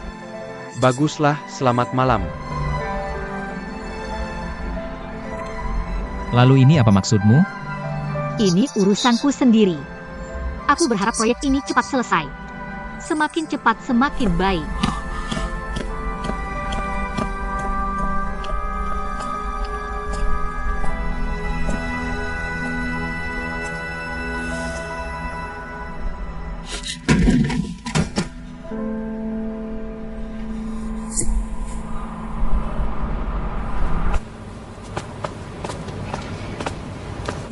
Baguslah, selamat malam. Lalu ini apa maksudmu? Ini urusanku sendiri. Aku berharap proyek ini cepat selesai. Semakin cepat semakin baik.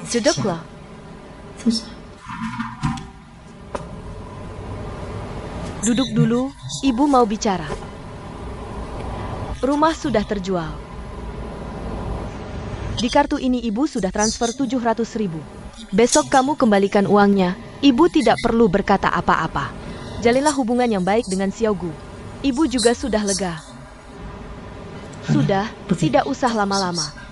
Jedoklah. Duduk dulu, ibu mau bicara. Rumah sudah terjual. Di kartu ini ibu sudah transfer 700.000. Besok kamu kembalikan uangnya. Ibu tidak perlu berkata apa-apa. Jalinlah hubungan yang baik dengan Xiaogu. Ibu juga sudah lega. Sudah, tidak usah lama-lama.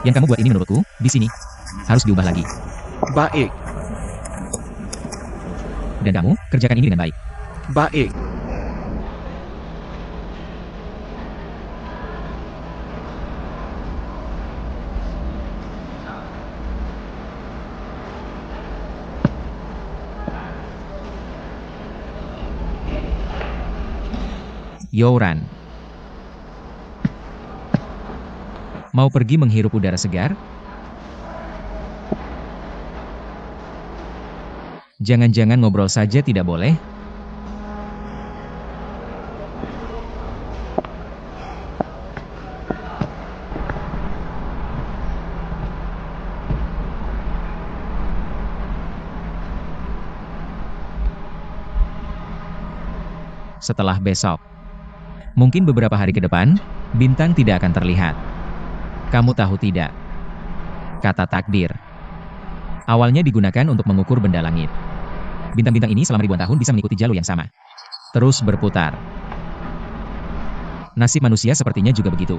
Yang kamu buat ini menurutku, di sini, harus diubah lagi. Baik, Dan kamu, kerjakan ini dengan baik. baik. Youran. Mau pergi menghirup udara segar? Jangan-jangan ngobrol saja tidak boleh? Setelah besok. Mungkin beberapa hari ke depan, bintang tidak akan terlihat. Kamu tahu tidak? Kata takdir. Awalnya digunakan untuk mengukur benda langit. Bintang-bintang ini selama ribuan tahun bisa mengikuti jalur yang sama. Terus berputar. Nasib manusia sepertinya juga begitu.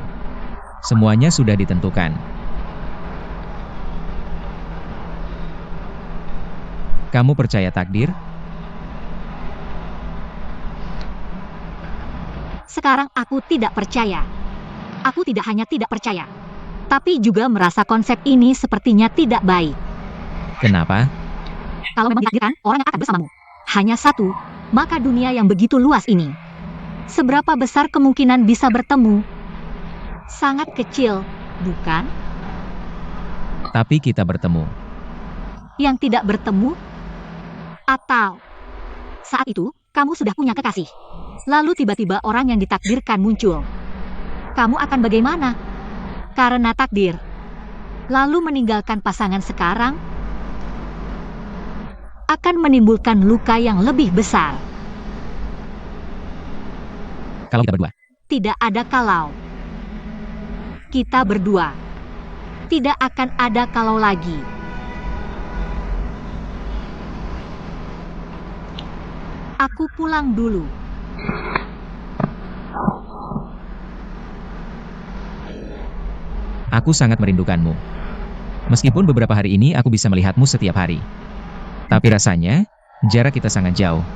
Semuanya sudah ditentukan. Kamu percaya takdir? Sekarang aku tidak percaya. Aku tidak hanya tidak percaya, tapi juga merasa konsep ini sepertinya tidak baik. Kenapa? Kalau memang ditakdirkan, orang yang akan bersamamu hanya satu, maka dunia yang begitu luas ini, seberapa besar kemungkinan bisa bertemu? Sangat kecil, bukan? Tapi kita bertemu. Yang tidak bertemu? Atau saat itu, kamu sudah punya kekasih. Lalu tiba-tiba orang yang ditakdirkan muncul. Kamu akan bagaimana? Karena takdir. Lalu meninggalkan pasangan sekarang akan menimbulkan luka yang lebih besar. Kalau kita berdua. Tidak ada kalau. Kita berdua. Tidak akan ada kalau lagi. Aku pulang dulu. Aku sangat merindukanmu. Meskipun beberapa hari ini aku bisa melihatmu setiap hari. Tapi rasanya, jarak kita sangat jauh.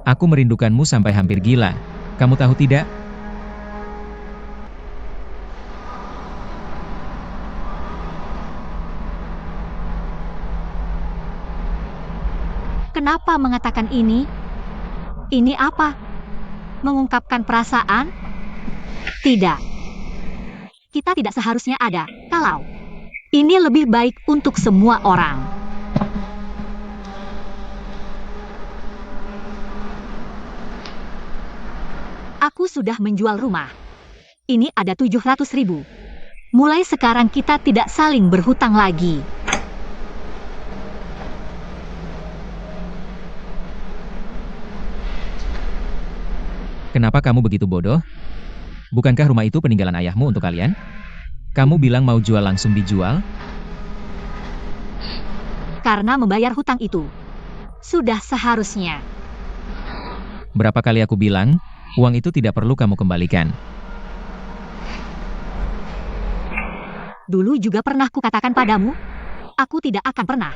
Aku merindukanmu sampai hampir gila. Kamu tahu tidak? Kenapa mengatakan ini? Ini apa? Mengungkapkan perasaan? Tidak. Kita tidak seharusnya ada kalau ini lebih baik untuk semua orang. Aku sudah menjual rumah. Ini ada 700.000. Mulai sekarang kita tidak saling berhutang lagi. Kenapa kamu begitu bodoh? Bukankah rumah itu peninggalan ayahmu untuk kalian? Kamu bilang mau jual langsung dijual? Karena membayar hutang itu sudah seharusnya. Berapa kali aku bilang, uang itu tidak perlu kamu kembalikan. Dulu juga pernah kukatakan padamu, aku tidak akan pernah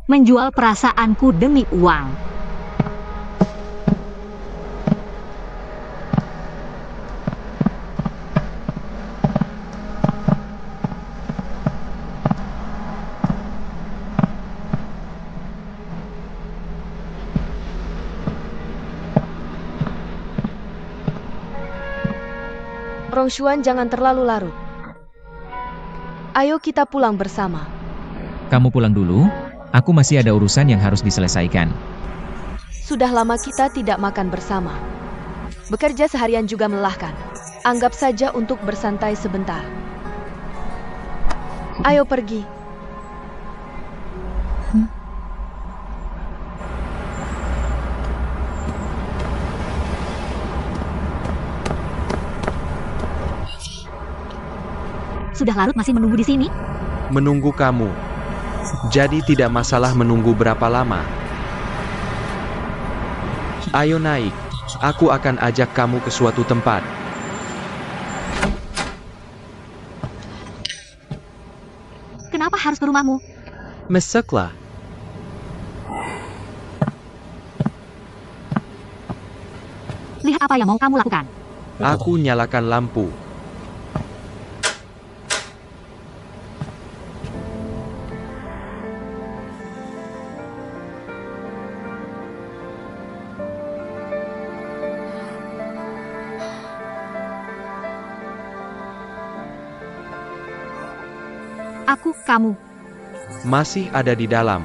menjual perasaanku demi uang. Rongshuan, jangan terlalu larut. Ayo kita pulang bersama. Kamu pulang dulu, aku masih ada urusan yang harus diselesaikan. Sudah lama kita tidak makan bersama. Bekerja seharian juga melelahkan. Anggap saja untuk bersantai sebentar. Ayo pergi. Sudah larut masih menunggu di sini? Menunggu kamu. Jadi tidak masalah menunggu berapa lama. Ayo naik. Aku akan ajak kamu ke suatu tempat. Kenapa harus ke rumahmu? Masuklah. Lihat apa yang mau kamu lakukan. Aku nyalakan lampu. Kamu. Masih ada di dalam.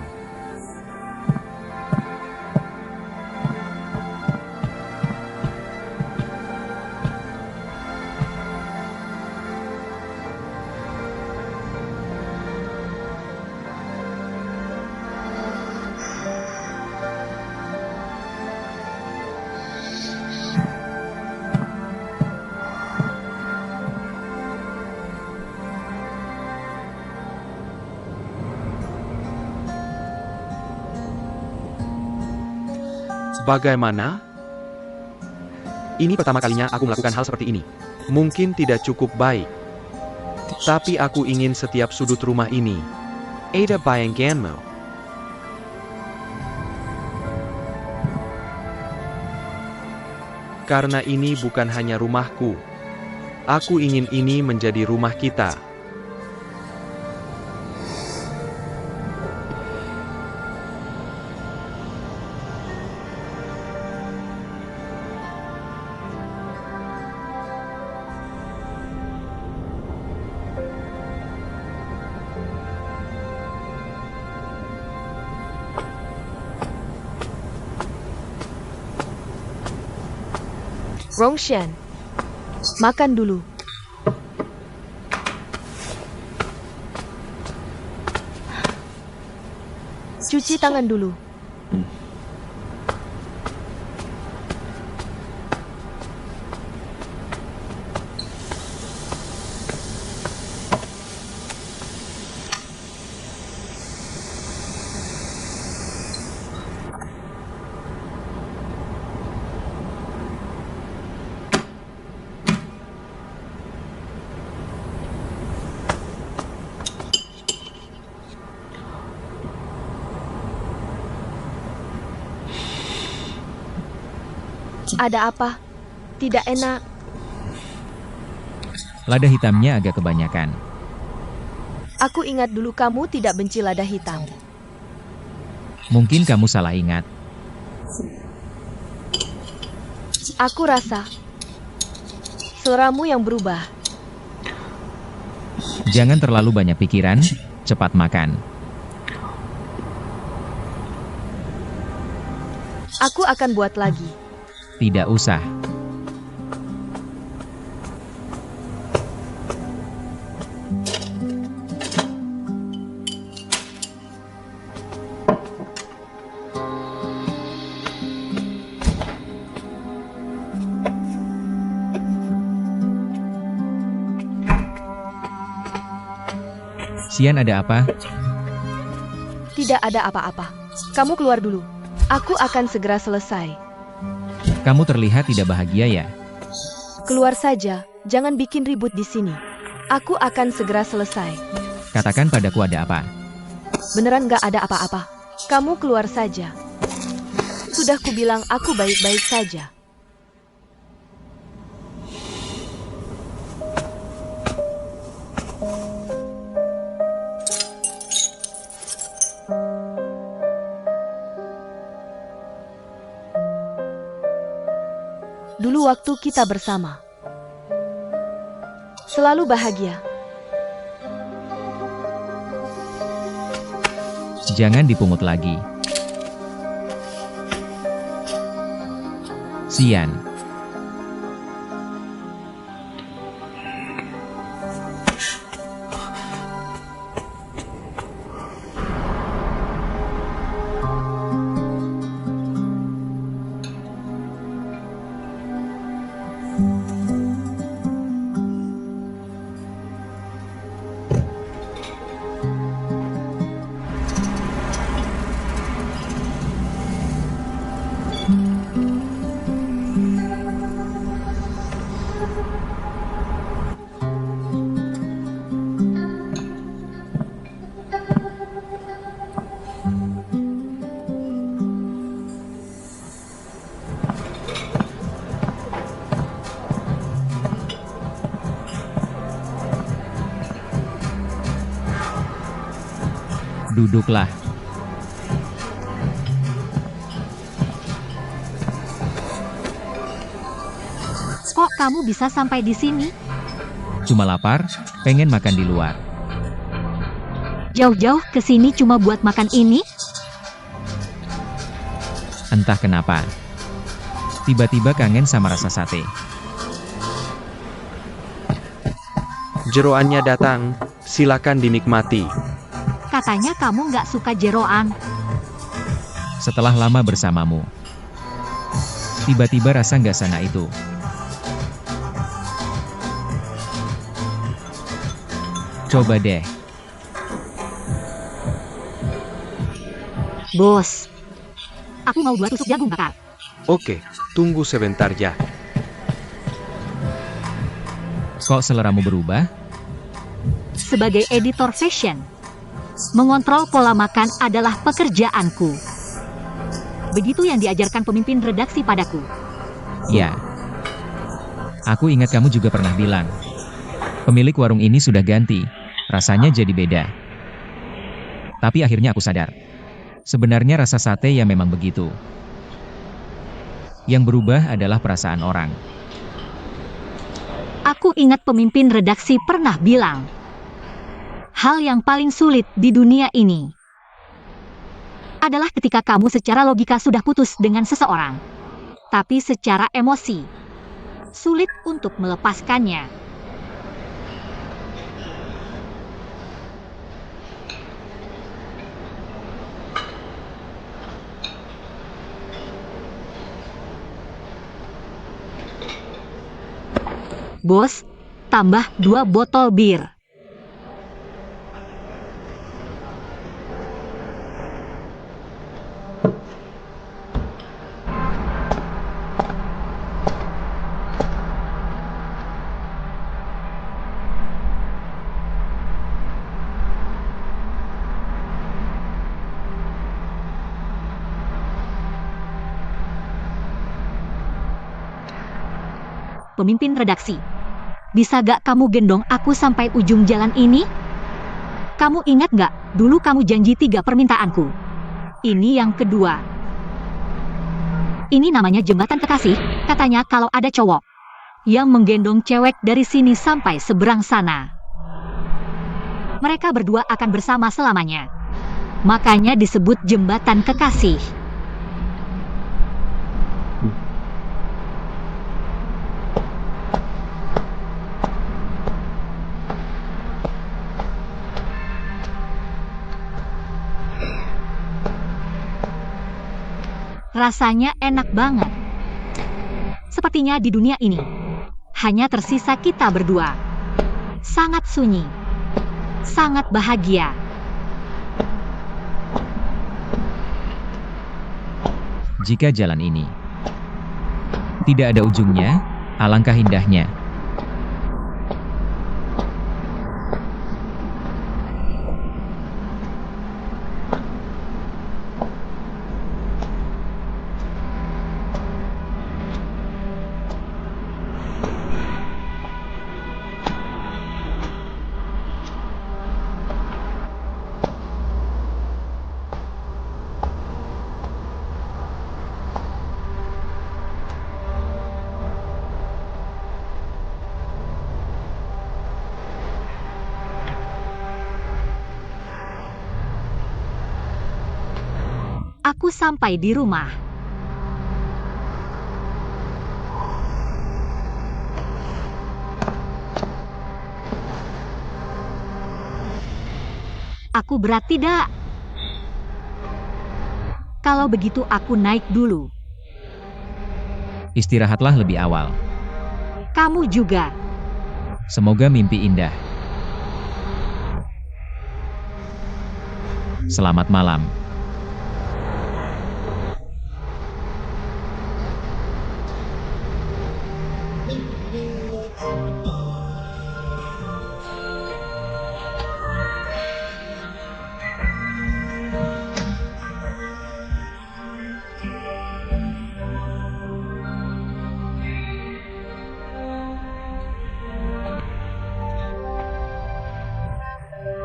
Bagaimana? Ini pertama kalinya aku melakukan hal seperti ini. Mungkin tidak cukup baik. Tapi aku ingin setiap sudut rumah ini. Ada bayanganmu. Karena ini bukan hanya rumahku. Aku ingin ini menjadi rumah kita. Rongshan, makan dulu. Cuci tangan dulu. Ada apa? Tidak enak. Lada hitamnya agak kebanyakan. Aku ingat dulu kamu tidak benci lada hitam. Mungkin kamu salah ingat. Aku rasa seleramu yang berubah. Jangan terlalu banyak pikiran, cepat makan. Aku akan buat lagi. Tidak usah. Xian, ada apa? Tidak ada apa-apa. Kamu keluar dulu. Aku akan segera selesai. Kamu terlihat tidak bahagia ya? Keluar saja, jangan bikin ribut di sini. Aku akan segera selesai. Katakan padaku ada apa? Beneran gak ada apa-apa. Kamu keluar saja. Sudah kubilang aku baik-baik saja. Dulu waktu kita bersama, Selalu bahagia. Jangan dipungut lagi. Sian. Duduklah. Kok kamu bisa sampai di sini? Cuma lapar, pengen makan di luar. Jauh-jauh ke sini cuma buat makan ini? Entah kenapa. Tiba-tiba kangen sama rasa sate. Jeroannya datang, silakan dinikmati. Katanya kamu nggak suka jeroan. Setelah lama bersamamu. Tiba-tiba rasa nggak sana itu. Coba deh. Bos, aku mau 2 tusuk jagung bakar. Oke, tunggu sebentar ya. Kok seleramu berubah? Sebagai editor fashion, mengontrol pola makan adalah pekerjaanku. Begitu yang diajarkan pemimpin redaksi padaku. Ya. Aku ingat kamu juga pernah bilang. Pemilik warung ini sudah ganti. Rasanya jadi beda. Tapi akhirnya aku sadar. Sebenarnya rasa sate ya memang begitu. Yang berubah adalah perasaan orang. Aku ingat pemimpin redaksi pernah bilang, hal yang paling sulit di dunia ini adalah ketika kamu secara logika sudah putus dengan seseorang, tapi secara emosi sulit untuk melepaskannya. Bos, tambah 2 botol bir. Pemimpin redaksi, bisa gak kamu gendong aku sampai ujung jalan ini? Kamu ingat gak, dulu kamu janji 3 permintaanku. Ini yang kedua. Ini namanya jembatan kekasih, katanya kalau ada cowok yang menggendong cewek dari sini sampai seberang sana, mereka berdua akan bersama selamanya. Makanya disebut jembatan kekasih. Rasanya enak banget. Sepertinya di dunia ini hanya tersisa kita berdua. Sangat sunyi. Sangat bahagia. Jika jalan ini tidak ada ujungnya, alangkah indahnya. aku sampai di rumah. Aku berat tidak? Kalau begitu aku naik dulu. Istirahatlah lebih awal. Kamu juga. Semoga mimpi indah. Selamat malam.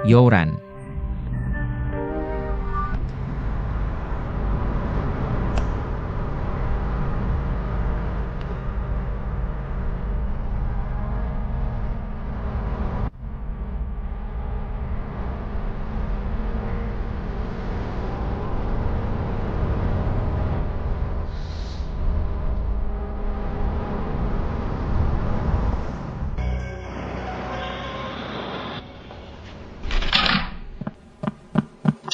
Yoran.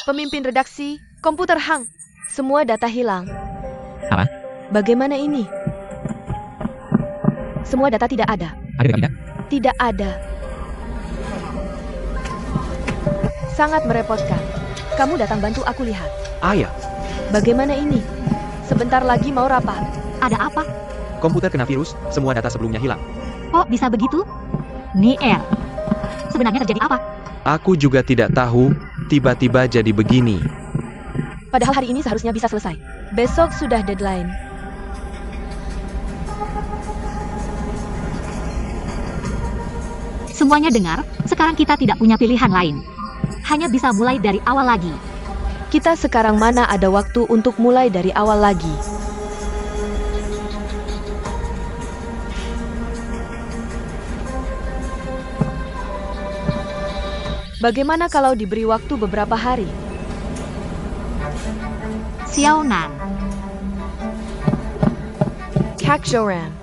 Pemimpin redaksi, komputer hang. Semua data hilang. Apa? Bagaimana ini? Semua data tidak ada. Ada tidak? Tidak ada. Sangat merepotkan. Kamu datang bantu aku lihat. Ayah, Bagaimana ini? Sebentar lagi mau rapat. Ada apa? komputer kena virus, semua data sebelumnya hilang. Kok bisa begitu? Niel, sebenarnya terjadi apa? Aku juga tidak tahu, tiba-tiba jadi begini. Padahal hari ini seharusnya bisa selesai. Besok sudah deadline. Semuanya dengar, sekarang kita tidak punya pilihan lain. Hanya bisa mulai dari awal lagi. Kita sekarang mana ada waktu untuk mulai dari awal lagi. Bagaimana kalau diberi waktu beberapa hari? Xiaonan, Kak Joran.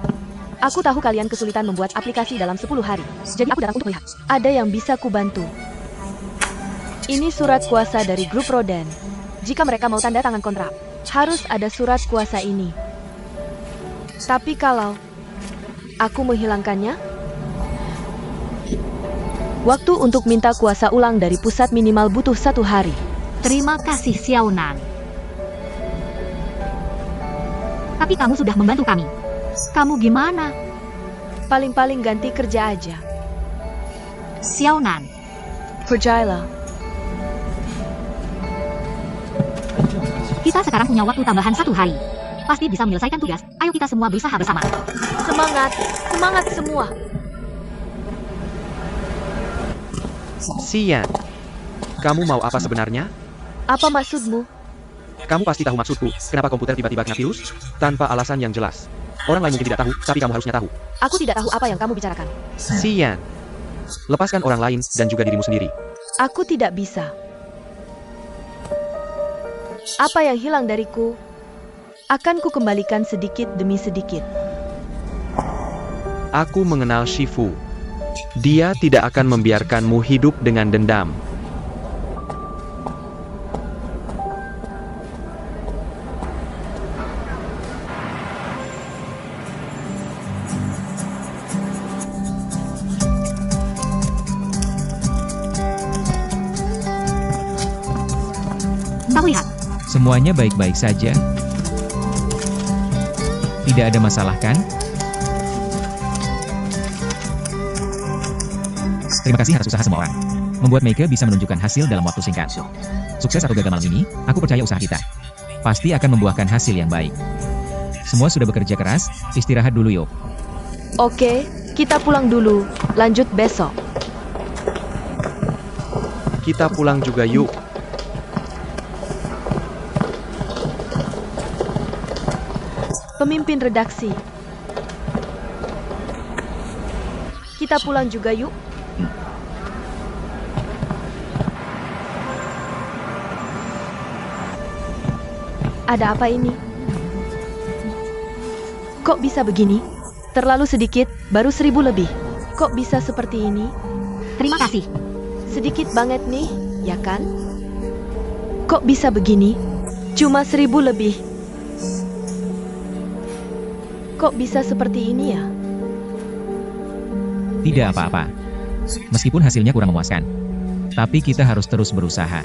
Aku tahu kalian kesulitan membuat aplikasi dalam 10 hari. Jadi aku datang untuk melihat. Ada yang bisa kubantu. Ini surat kuasa dari grup Rodan. Jika mereka mau tanda tangan kontrak, harus ada surat kuasa ini. Tapi kalau aku menghilangkannya, waktu untuk minta kuasa ulang dari pusat minimal butuh 1 hari. terima kasih Xiaonan. Tapi kamu sudah membantu kami. Kamu gimana? Paling-paling ganti kerja aja. Xiaonan, Percayalah. kita sekarang punya waktu tambahan 1 hari. Pasti bisa menyelesaikan tugas. Ayo kita semua berusaha bersama. Semangat, semangat semua. Sian, kamu mau apa sebenarnya? Apa maksudmu? Kamu pasti tahu maksudku, kenapa komputer tiba-tiba kena virus? Tanpa alasan yang jelas. Orang lain mungkin tidak tahu, tapi kamu harusnya tahu. Aku tidak tahu apa yang kamu bicarakan. Sian, lepaskan orang lain dan juga dirimu sendiri. Aku tidak bisa. Apa yang hilang dariku, akan ku kembalikan sedikit demi sedikit. Aku mengenal Shifu. Dia tidak akan membiarkanmu hidup dengan dendam. Kamu lihat, Semuanya baik-baik saja. Tidak ada masalah kan? Terima kasih atas usaha semua orang. Membuat Meike bisa menunjukkan hasil dalam waktu singkat. Sukses atau gagal malam ini, aku percaya usaha kita pasti akan membuahkan hasil yang baik. Semua sudah bekerja keras, istirahat dulu yuk. Oke, kita pulang dulu. Lanjut besok. Kita pulang juga yuk. Pemimpin redaksi. Kita pulang juga yuk. Ada apa ini? Kok bisa begini? Terlalu sedikit, baru 1000 lebih. Kok bisa seperti ini? Terima kasih. Sedikit banget nih, ya kan? Kok bisa begini? Cuma 1000 lebih. Kok bisa seperti ini ya? Tidak apa-apa. Meskipun hasilnya kurang memuaskan. Tapi kita harus terus berusaha.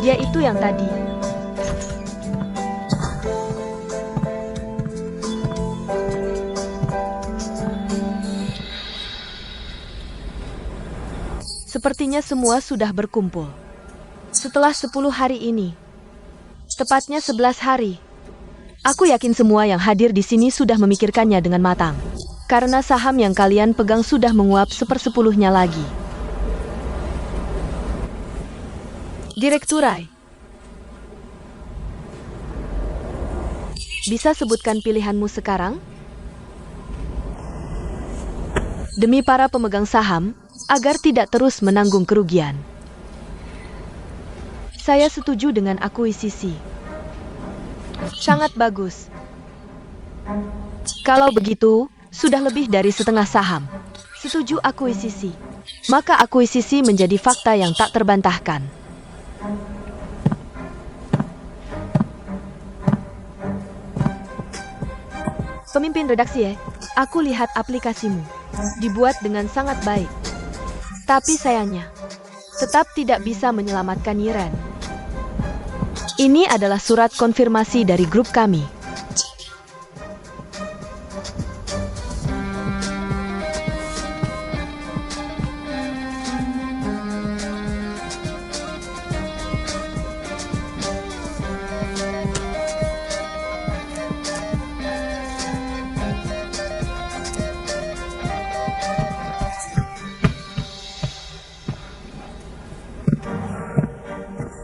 Dia itu yang tadi. Sepertinya semua sudah berkumpul. Setelah 10 hari ini, tepatnya 11 hari, aku yakin semua yang hadir di sini sudah memikirkannya dengan matang. Karena saham yang kalian pegang sudah menguap 1/10-nya lagi. Direkturai, bisa sebutkan pilihanmu sekarang? Demi para pemegang saham, agar tidak terus menanggung kerugian. Saya setuju dengan akuisisi. Sangat bagus. Kalau begitu, sudah lebih dari setengah saham. Setuju akuisisi. Maka akuisisi menjadi fakta yang tak terbantahkan. Pemimpin redaksi, aku lihat aplikasimu. Dibuat dengan sangat baik. Tapi sayangnya, tetap tidak bisa menyelamatkan Yiren. Ini adalah surat konfirmasi dari grup kami.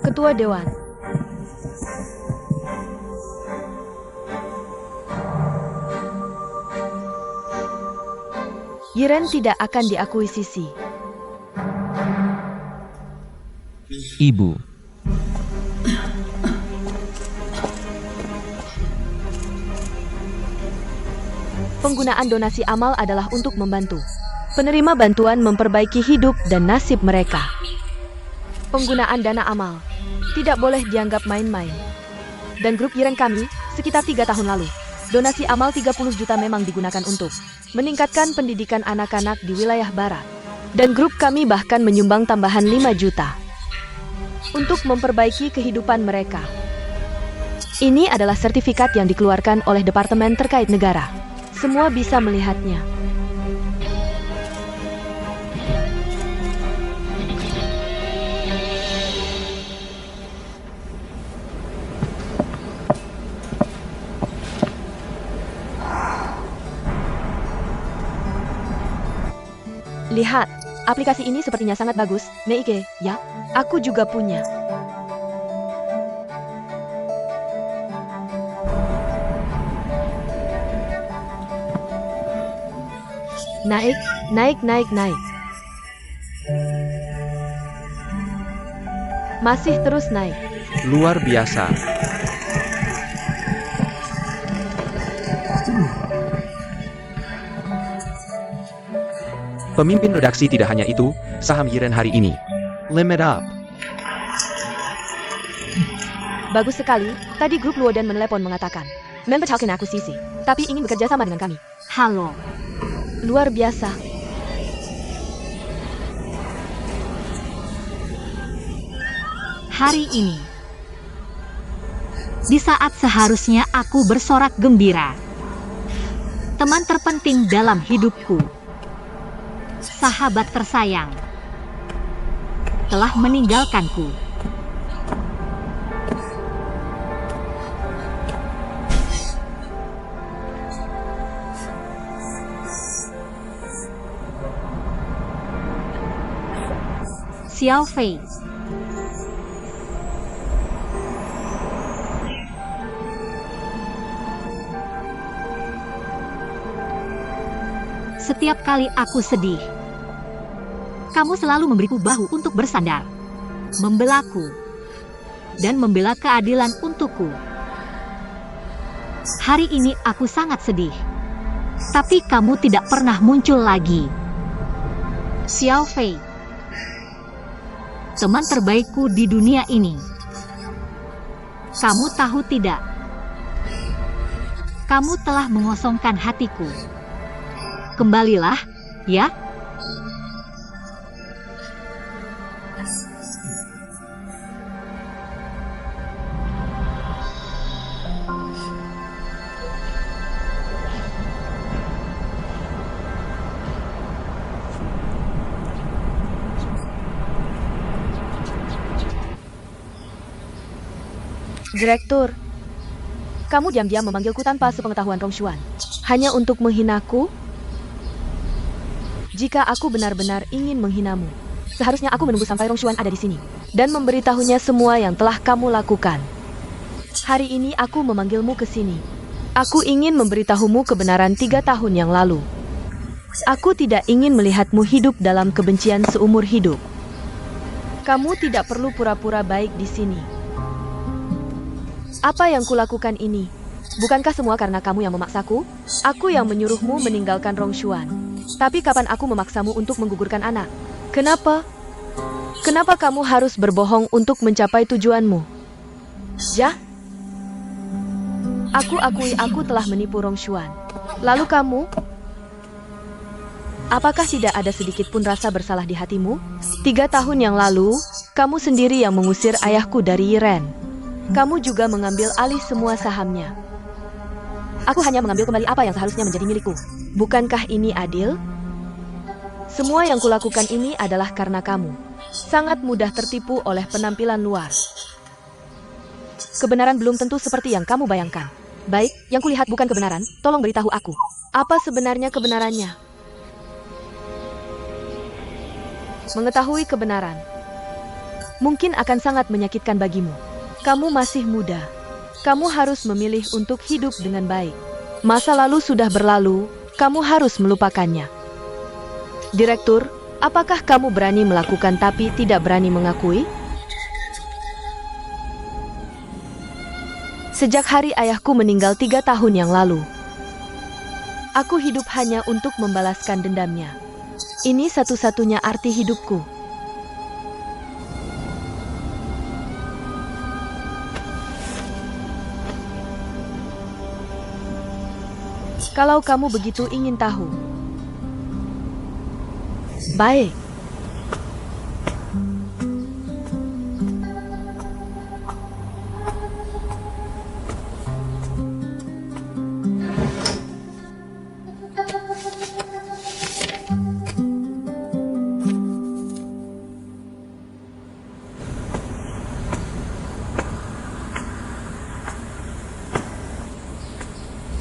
Ketua Dewan. Yiren tidak akan diakuisisi. Ibu. Penggunaan donasi amal adalah untuk membantu penerima bantuan memperbaiki hidup dan nasib mereka. Penggunaan dana amal tidak boleh dianggap main-main. Dan grup Yiren kami, sekitar 3 tahun lalu, donasi amal 30 juta memang digunakan untuk meningkatkan pendidikan anak-anak di wilayah barat. Dan grup kami bahkan menyumbang tambahan 5 juta untuk memperbaiki kehidupan mereka. Ini adalah sertifikat yang dikeluarkan oleh Departemen terkait negara. Semua bisa melihatnya. Lihat, aplikasi ini sepertinya sangat bagus, Meike, ya? Aku juga punya. Naik, naik, naik, naik. Masih terus naik. Luar biasa. Pemimpin redaksi tidak hanya itu, saham Yiren hari ini. Limit up. Bagus sekali, tadi grup Luodan menelepon mengatakan, mempercayai akuisisi, tapi ingin bekerja sama dengan kami. Halo. Luar biasa. Hari ini, di saat seharusnya aku bersorak gembira, teman terpenting dalam hidupku, sahabat tersayang, telah meninggalkanku. Xiao Fei. Setiap kali aku sedih, kamu selalu memberiku bahu untuk bersandar, membelaku, dan membela keadilan untukku. Hari ini aku sangat sedih, tapi kamu tidak pernah muncul lagi. Xiao Fei, teman terbaikku di dunia ini. Kamu tahu tidak? Kamu telah mengosongkan hatiku. Kembalilah, ya. Direktur, kamu diam-diam memanggilku tanpa sepengetahuan Rongshuan. Hanya untuk menghinaku? Jika aku benar-benar ingin menghinamu, seharusnya aku menunggu sampai Rongshuan ada di sini dan memberitahunya semua yang telah kamu lakukan. Hari ini aku memanggilmu ke sini. Aku ingin memberitahumu kebenaran 3 tahun yang lalu. Aku tidak ingin melihatmu hidup dalam kebencian seumur hidup. Kamu tidak perlu pura-pura baik di sini. Apa yang kulakukan ini? Bukankah semua karena kamu yang memaksaku? Aku yang menyuruhmu meninggalkan Rongshuan. Tapi kapan aku memaksamu untuk menggugurkan anak? Kenapa? Kenapa kamu harus berbohong untuk mencapai tujuanmu? Ya? Aku akui aku telah menipu Rongshuan. Lalu kamu? Apakah tidak ada sedikit pun rasa bersalah di hatimu? 3 tahun yang lalu, kamu sendiri yang mengusir ayahku dari Yiren. Kamu juga mengambil alih semua sahamnya. Aku hanya mengambil kembali apa yang seharusnya menjadi milikku. Bukankah ini adil? Semua yang kulakukan ini adalah karena kamu. Sangat mudah tertipu oleh penampilan luar. Kebenaran belum tentu seperti yang kamu bayangkan. Baik, yang kulihat bukan kebenaran, tolong beritahu aku. Apa sebenarnya kebenarannya? Mengetahui kebenaran mungkin akan sangat menyakitkan bagimu. Kamu masih muda. Kamu harus memilih untuk hidup dengan baik. Masa lalu sudah berlalu, kamu harus melupakannya. Direktur, apakah kamu berani melakukan tapi tidak berani mengakui? Sejak hari ayahku meninggal 3 tahun yang lalu, aku hidup hanya untuk membalaskan dendamnya. Ini satu-satunya arti hidupku. Kalau kamu begitu ingin tahu. Baik.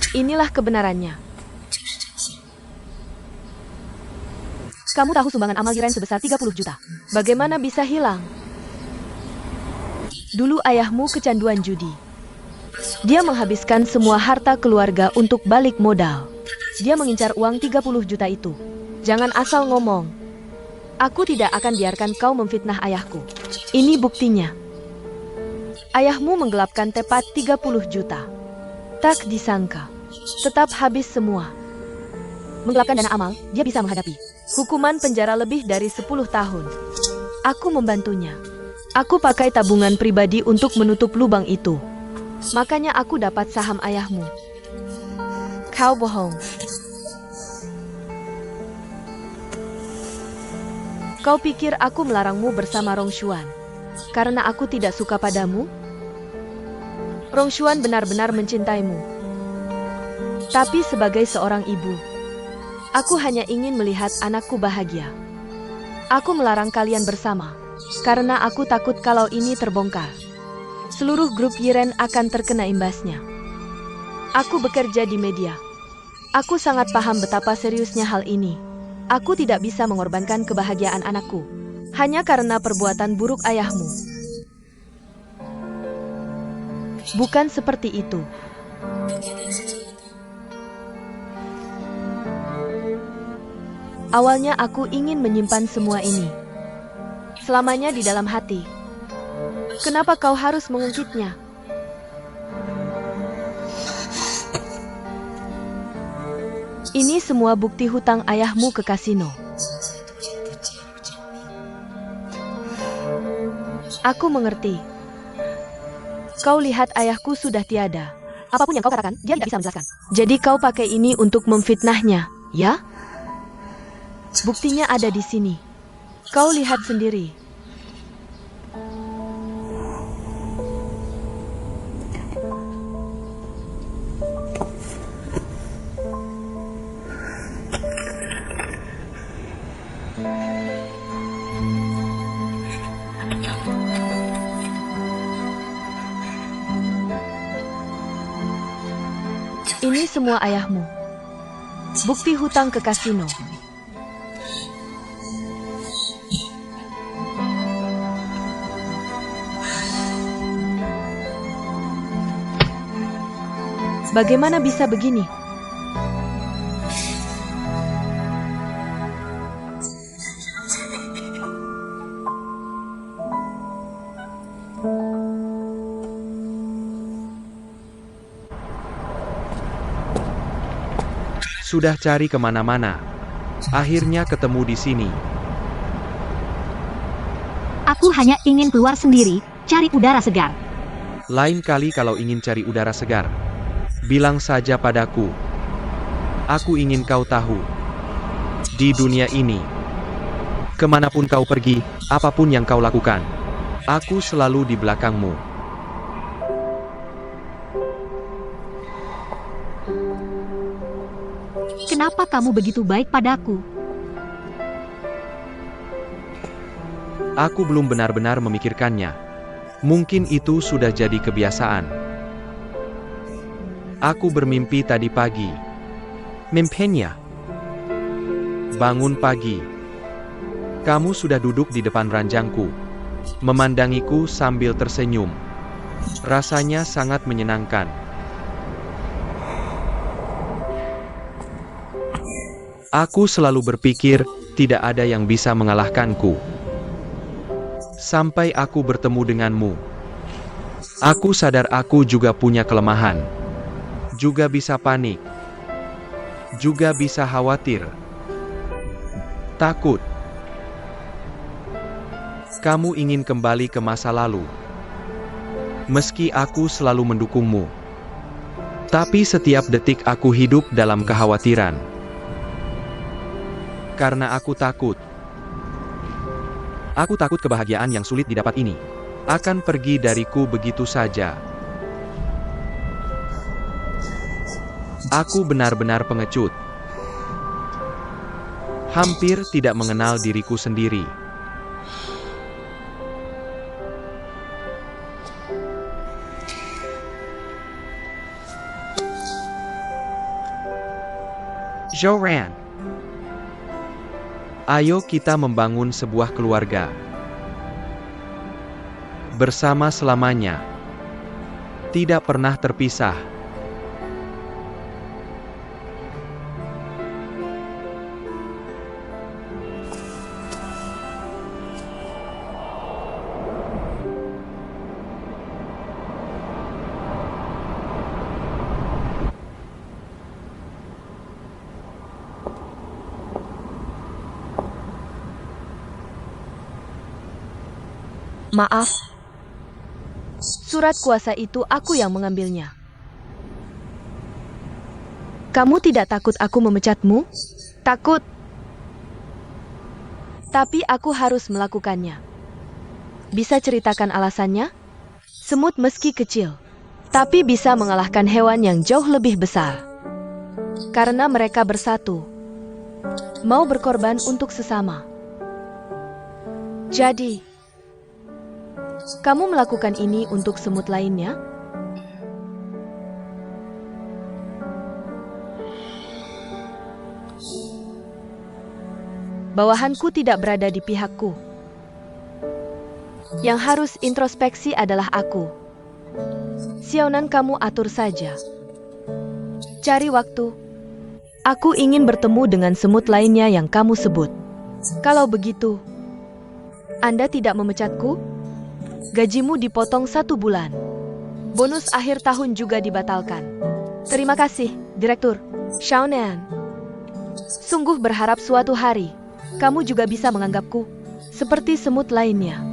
Inilah kebenarannya. Kamu tahu sumbangan amal Yiren sebesar 30 juta. Bagaimana bisa hilang? Dulu ayahmu kecanduan judi. Dia menghabiskan semua harta keluarga untuk balik modal. Dia mengincar uang 30 juta itu. Jangan asal ngomong. Aku tidak akan biarkan kau memfitnah ayahku. Ini buktinya. Ayahmu menggelapkan tepat 30 juta. Tak disangka. Tetap habis semua. Menggelapkan dana amal, dia bisa menghadapi hukuman penjara lebih dari 10 tahun. Aku membantunya. Aku pakai tabungan pribadi untuk menutup lubang itu. Makanya aku dapat saham ayahmu. Kau bohong. Kau pikir aku melarangmu bersama Rongshuan karena aku tidak suka padamu? Rongshuan benar-benar mencintaimu. Tapi sebagai seorang ibu, aku hanya ingin melihat anakku bahagia. Aku melarang kalian bersama, karena aku takut kalau ini terbongkar, seluruh grup Yiren akan terkena imbasnya. Aku bekerja di media. Aku sangat paham betapa seriusnya hal ini. Aku tidak bisa mengorbankan kebahagiaan anakku, hanya karena perbuatan buruk ayahmu. Bukan seperti itu. Awalnya aku ingin menyimpan semua ini selamanya di dalam hati. Kenapa kau harus mengungkitnya? Ini semua bukti hutang ayahmu ke kasino. Aku mengerti. Kau lihat ayahku sudah tiada. Apapun yang kau katakan, dia tidak bisa menjelaskan. Jadi kau pakai ini untuk memfitnahnya, ya? Buktinya ada di sini. Kau lihat sendiri. Ini semua ayahmu. Bukti hutang ke kasino. Bagaimana bisa begini? Sudah cari kemana-mana. Akhirnya ketemu di sini. Aku hanya ingin keluar sendiri, cari udara segar. Lain kali kalau ingin cari udara segar, bilang saja padaku. Aku ingin kau tahu. Di dunia ini, kemanapun kau pergi, apapun yang kau lakukan, aku selalu di belakangmu. Kenapa kamu begitu baik padaku? Aku belum benar-benar memikirkannya. Mungkin itu sudah jadi kebiasaan. Aku bermimpi tadi pagi. Mimpinya. Bangun pagi. Kamu sudah duduk di depan ranjangku, memandangiku sambil tersenyum. Rasanya sangat menyenangkan. Aku selalu berpikir, tidak ada yang bisa mengalahkanku. Sampai aku bertemu denganmu. Aku sadar aku juga punya kelemahan. Juga bisa panik. Juga bisa khawatir. Takut. Kamu ingin kembali ke masa lalu. Meski aku selalu mendukungmu. Tapi setiap detik aku hidup dalam kekhawatiran. Karena aku takut. Aku takut kebahagiaan yang sulit didapat ini akan pergi dariku begitu saja. Aku benar-benar pengecut. Hampir tidak mengenal diriku sendiri. Joran. Ayo kita membangun sebuah keluarga. Bersama selamanya. Tidak pernah terpisah. Maaf. Surat kuasa itu aku yang mengambilnya. Kamu tidak takut aku memecatmu? Takut. Tapi aku harus melakukannya. Bisa ceritakan alasannya? Semut meski kecil, tapi bisa mengalahkan hewan yang jauh lebih besar. Karena mereka bersatu, mau berkorban untuk sesama. Jadi, kamu melakukan ini untuk semut lainnya? Bawahanku tidak berada di pihakku. Yang harus introspeksi adalah aku. Xiaonan, kamu atur saja. Cari waktu. Aku ingin bertemu dengan semut lainnya yang kamu sebut. Kalau begitu, Anda tidak memecatku? Gajimu dipotong 1 bulan. Bonus akhir tahun juga dibatalkan. Terima kasih, Direktur Xiaonan. Sungguh berharap suatu hari kamu juga bisa menganggapku seperti semut lainnya.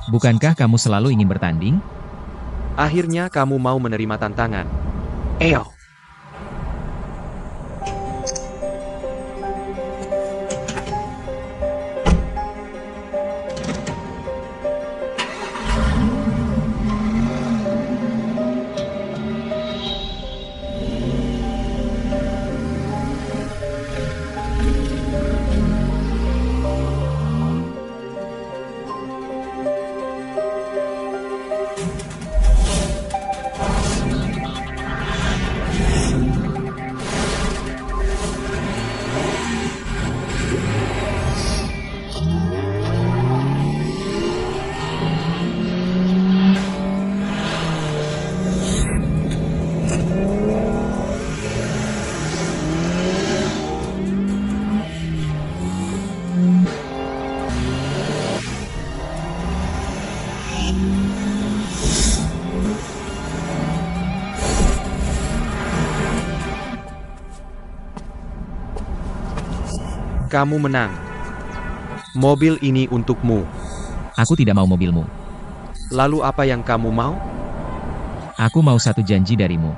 Bukankah kamu selalu ingin bertanding? Akhirnya kamu mau menerima tantangan. Eyo. Kamu menang. Mobil ini untukmu. Aku tidak mau mobilmu. Lalu apa yang kamu mau? Aku mau satu janji darimu.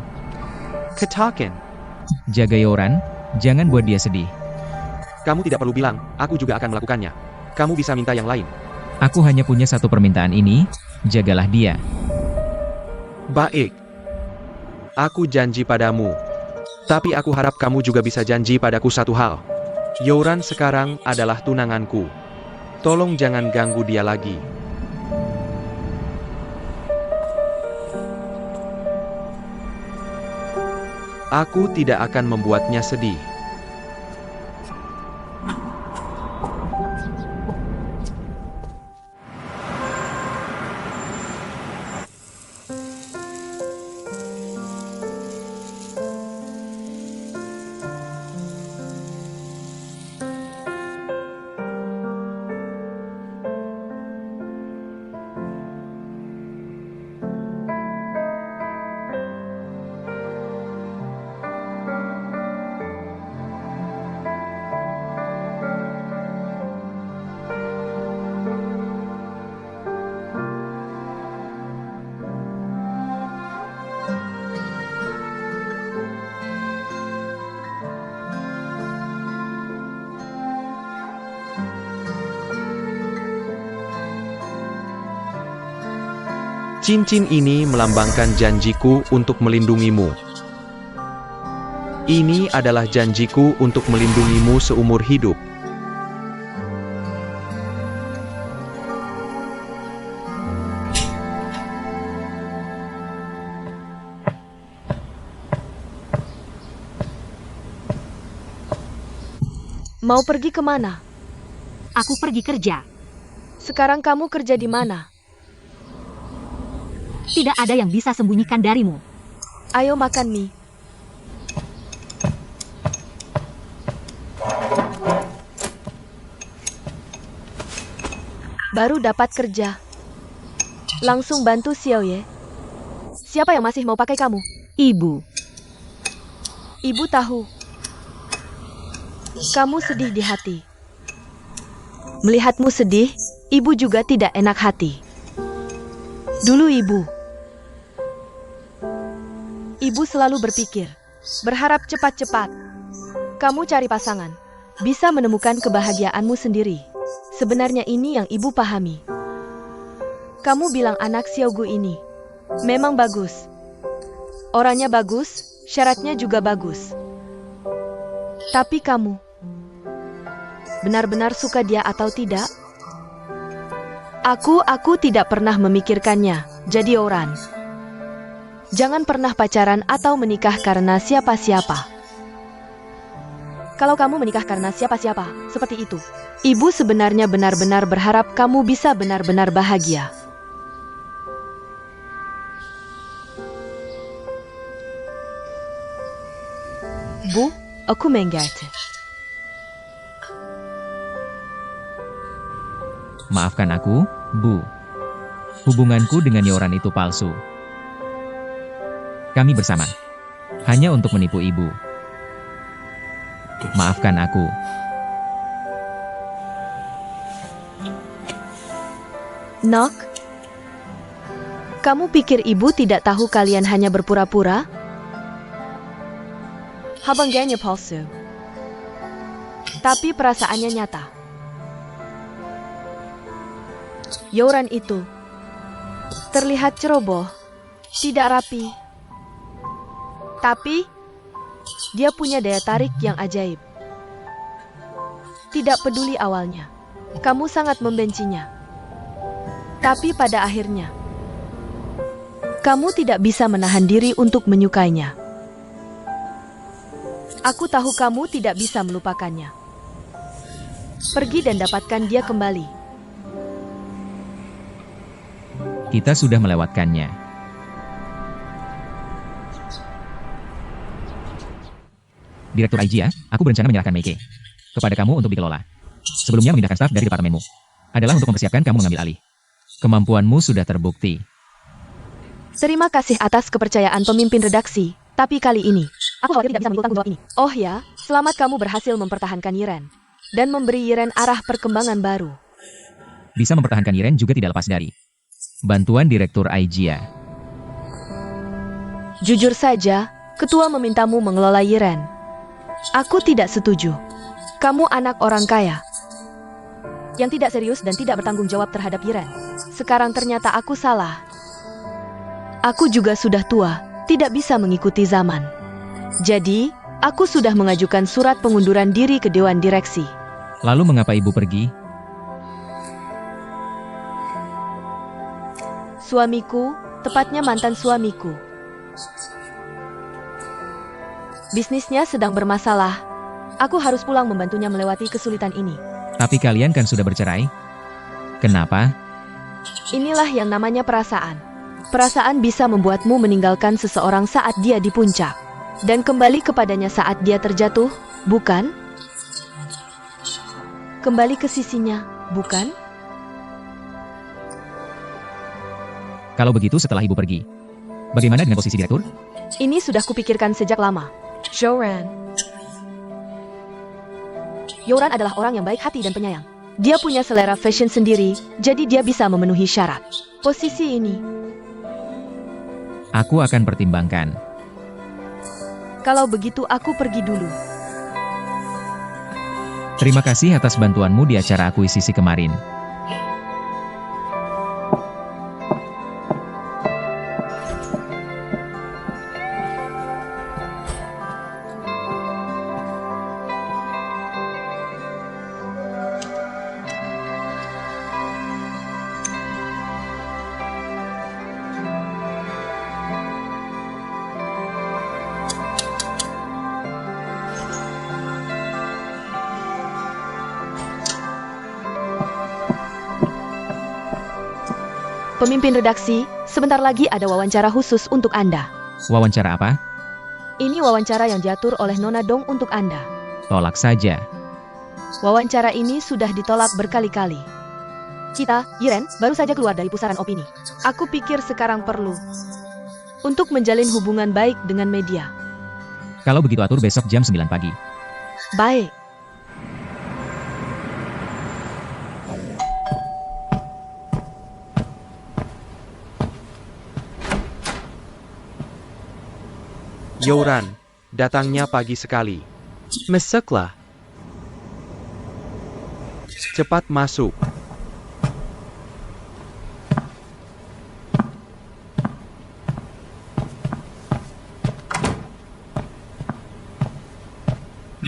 Katakan. Jaga Yoran, jangan buat dia sedih. Kamu tidak perlu bilang, aku juga akan melakukannya. Kamu bisa minta yang lain. Aku hanya punya satu permintaan ini, jagalah dia. Baik. Aku janji padamu. Tapi aku harap kamu juga bisa janji padaku satu hal. Yoran sekarang adalah tunanganku. Tolong jangan ganggu dia lagi. Aku tidak akan membuatnya sedih. Cincin ini melambangkan janjiku untuk melindungimu. Ini adalah janjiku untuk melindungimu seumur hidup. Mau pergi kemana? Aku pergi kerja. Sekarang kamu kerja di mana? Tidak ada yang bisa sembunyikan darimu. Ayo makan mie. Baru dapat kerja. Langsung bantu Xiao Ye. Siapa yang masih mau pakai kamu? Ibu. Ibu tahu. Kamu sedih di hati. Melihatmu sedih, ibu juga tidak enak hati. Dulu ibu selalu berpikir, berharap cepat-cepat. Kamu cari pasangan, bisa menemukan kebahagiaanmu sendiri. Sebenarnya ini yang ibu pahami. Kamu bilang anak Xiaogu ini memang bagus. Orangnya bagus, syaratnya juga bagus. Tapi kamu benar-benar suka dia atau tidak? Aku tidak pernah memikirkannya jadi orang. Jangan pernah pacaran atau menikah karena siapa-siapa. Kalau kamu menikah karena siapa-siapa, seperti itu, ibu sebenarnya benar-benar berharap kamu bisa benar-benar bahagia. Bu, aku mengerti. Maafkan aku, Bu. Hubunganku dengan Yoran itu palsu. Kami bersama hanya untuk menipu ibu. Maafkan aku. Nok, kamu pikir ibu tidak tahu kalian hanya berpura-pura? Habangnya palsu. Tapi perasaannya nyata. Yoran itu terlihat ceroboh, tidak rapi. Tapi dia punya daya tarik yang ajaib. Tidak peduli awalnya, kamu sangat membencinya. Tapi pada akhirnya, kamu tidak bisa menahan diri untuk menyukainya. Aku tahu kamu tidak bisa melupakannya. Pergi dan dapatkan dia kembali. Kita sudah melewatkannya. Direktur Aijia, aku berencana menyerahkan Meike kepada kamu untuk dikelola. Sebelumnya memindahkan staf dari departemenmu adalah untuk mempersiapkan kamu mengambil alih. Kemampuanmu sudah terbukti. Terima kasih atas kepercayaan pemimpin redaksi, tapi kali ini, aku khawatir tidak bisa mengambil tanggung jawab ini. Oh ya, selamat kamu berhasil mempertahankan Yiren. Dan memberi Yiren arah perkembangan baru. Bisa mempertahankan Yiren juga tidak lepas dari bantuan Direktur Aijia. Jujur saja, ketua memintamu mengelola Yiren. Aku tidak setuju. Kamu anak orang kaya yang tidak serius dan tidak bertanggung jawab terhadap Yiren. Sekarang ternyata aku salah. Aku juga sudah tua, tidak bisa mengikuti zaman. Jadi, aku sudah mengajukan surat pengunduran diri ke Dewan Direksi. Lalu mengapa ibu pergi? Suamiku, tepatnya mantan suamiku. Bisnisnya sedang bermasalah. Aku harus pulang membantunya melewati kesulitan ini. Tapi kalian kan sudah bercerai? Kenapa? Inilah yang namanya perasaan. Perasaan bisa membuatmu meninggalkan seseorang saat dia di puncak. Dan kembali kepadanya saat dia terjatuh, bukan? Kembali ke sisinya, bukan? Kalau begitu setelah ibu pergi, bagaimana dengan posisi direktur? Ini sudah kupikirkan sejak lama. Yoran adalah orang yang baik hati dan penyayang. Dia punya selera fashion sendiri, jadi dia bisa memenuhi syarat. Posisi ini, Aku akan pertimbangkan. kalau begitu aku pergi dulu. Terima kasih atas bantuanmu di acara akuisisi kemarin. Pemimpin redaksi, sebentar lagi ada wawancara khusus untuk Anda. Wawancara apa? Ini wawancara yang diatur oleh Nona Dong untuk Anda. Tolak saja. Wawancara ini sudah ditolak berkali-kali. Kita, Yiren, baru saja keluar dari pusaran opini. Aku pikir sekarang perlu untuk menjalin hubungan baik dengan media. Kalau begitu atur besok jam 9 pagi. Baik. Youran, datangnya pagi sekali. Masuklah. Cepat masuk.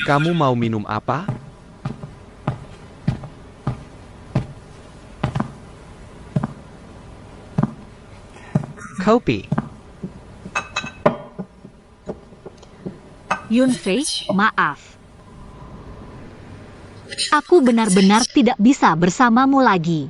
Kamu mau minum apa? Kopi. Yunfei, maaf. Aku benar-benar tidak bisa bersamamu lagi.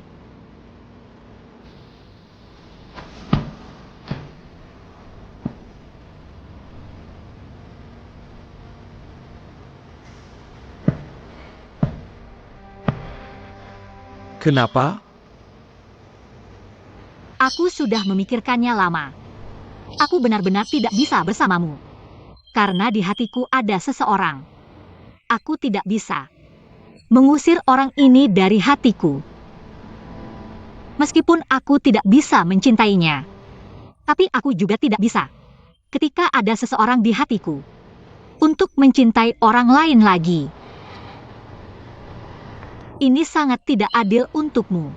Kenapa? Aku sudah memikirkannya lama. Aku benar-benar tidak bisa bersamamu. Karena di hatiku ada seseorang. Aku tidak bisa mengusir orang ini dari hatiku. Meskipun aku tidak bisa mencintainya. Tapi aku juga tidak bisa. Ketika ada seseorang di hatiku. Untuk mencintai orang lain lagi. Ini sangat tidak adil untukmu.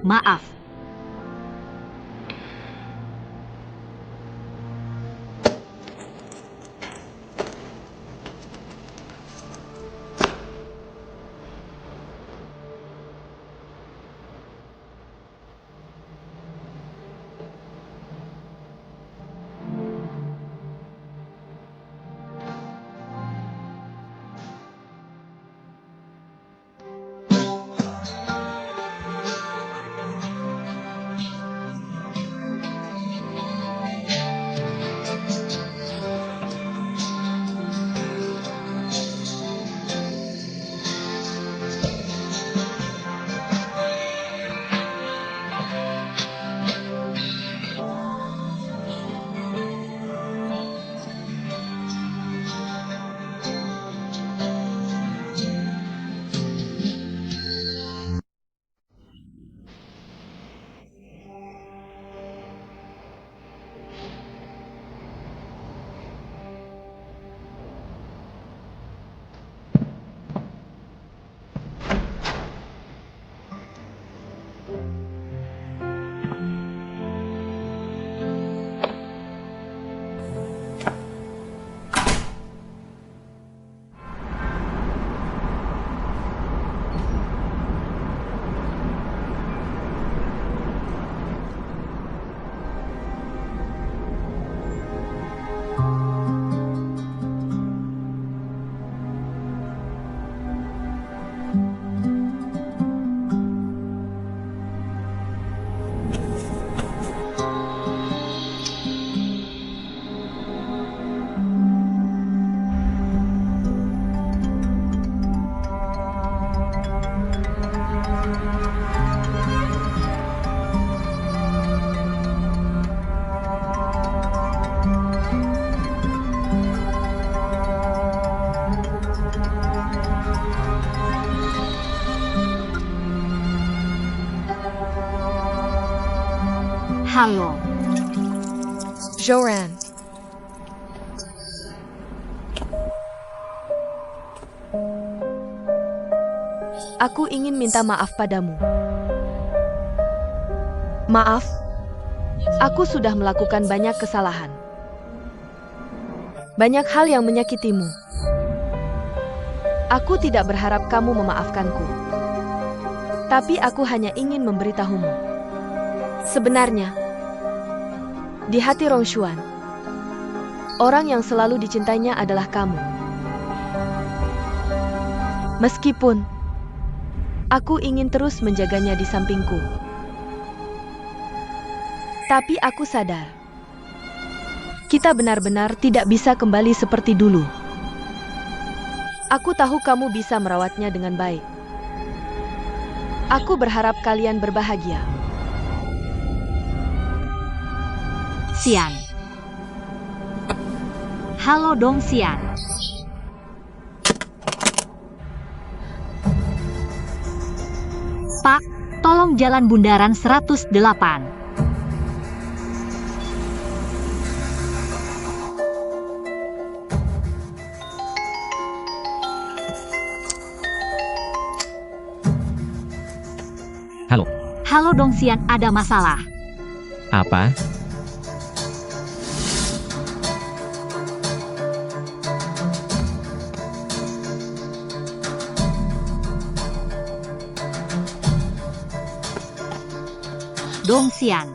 Maaf. Halo. Joran. Aku ingin minta maaf padamu. Maaf, aku sudah melakukan banyak kesalahan. Banyak hal yang menyakitimu. Aku tidak berharap kamu memaafkanku. Tapi aku hanya ingin memberitahumu. Sebenarnya, di hati Rongshuan, orang yang selalu dicintainya adalah kamu. Meskipun aku ingin terus menjaganya di sampingku, tapi aku sadar kita benar-benar tidak bisa kembali seperti dulu. Aku tahu kamu bisa merawatnya dengan baik. Aku berharap kalian berbahagia. Xian. Halo Dong Xian. Pak, tolong jalan bundaran 108. Halo, Halo Dong Xian, ada masalah. apa? Dong Xian.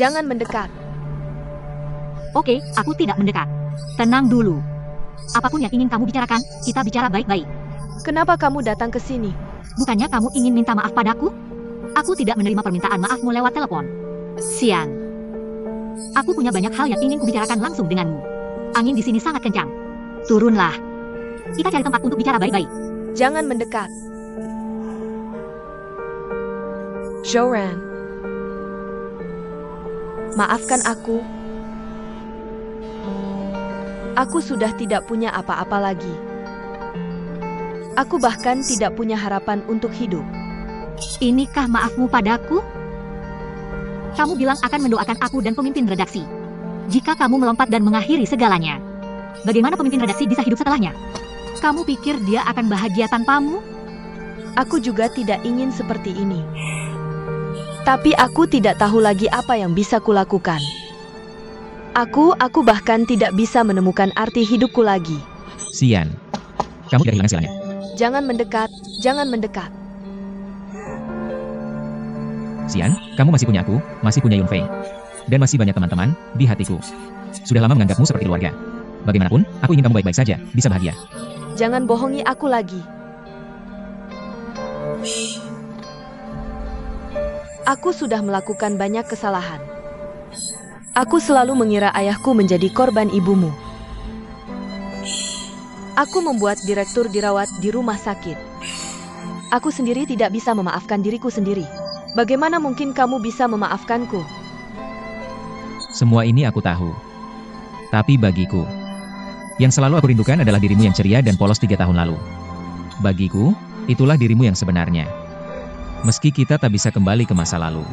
Jangan mendekat. Oke, aku tidak mendekat. Tenang dulu. Apapun yang ingin kamu bicarakan, kita bicara baik-baik. Kenapa kamu datang ke sini? Bukannya kamu ingin minta maaf padaku? Aku tidak menerima permintaan maafmu lewat telepon. Xian. Aku punya banyak hal yang ingin kubicarakan langsung denganmu. Angin di sini sangat kencang. Turunlah. Kita cari tempat untuk bicara baik-baik. Jangan mendekat. Joran. Maafkan aku. Aku sudah tidak punya apa-apa lagi. Aku bahkan tidak punya harapan untuk hidup. Inikah maafmu padaku? Kamu bilang akan mendoakan aku dan pemimpin redaksi. Jika kamu melompat dan mengakhiri segalanya, bagaimana pemimpin redaksi bisa hidup setelahnya? Kamu pikir dia akan bahagia tanpamu? Aku juga tidak ingin seperti ini. Tapi aku tidak tahu lagi apa yang bisa kulakukan. Aku bahkan tidak bisa menemukan arti hidupku lagi. Xian, kamu tidak hilang segalanya. Jangan mendekat, jangan mendekat. Xian, kamu masih punya aku, masih punya Yunfei. Dan masih banyak teman-teman di hatiku. Sudah lama menganggapmu seperti keluarga. Bagaimanapun, aku ingin kamu baik-baik saja, bisa bahagia. Jangan bohongi aku lagi. Aku sudah melakukan banyak kesalahan. Aku selalu mengira ayahku menjadi korban ibumu. Aku membuat direktur dirawat di rumah sakit. Aku sendiri tidak bisa memaafkan diriku sendiri. Bagaimana mungkin kamu bisa memaafkanku? Semua ini aku tahu. Tapi bagiku, yang selalu aku rindukan adalah dirimu yang ceria dan polos 3 tahun lalu. Bagiku, itulah dirimu yang sebenarnya. Meski kita tak bisa kembali ke masa lalu.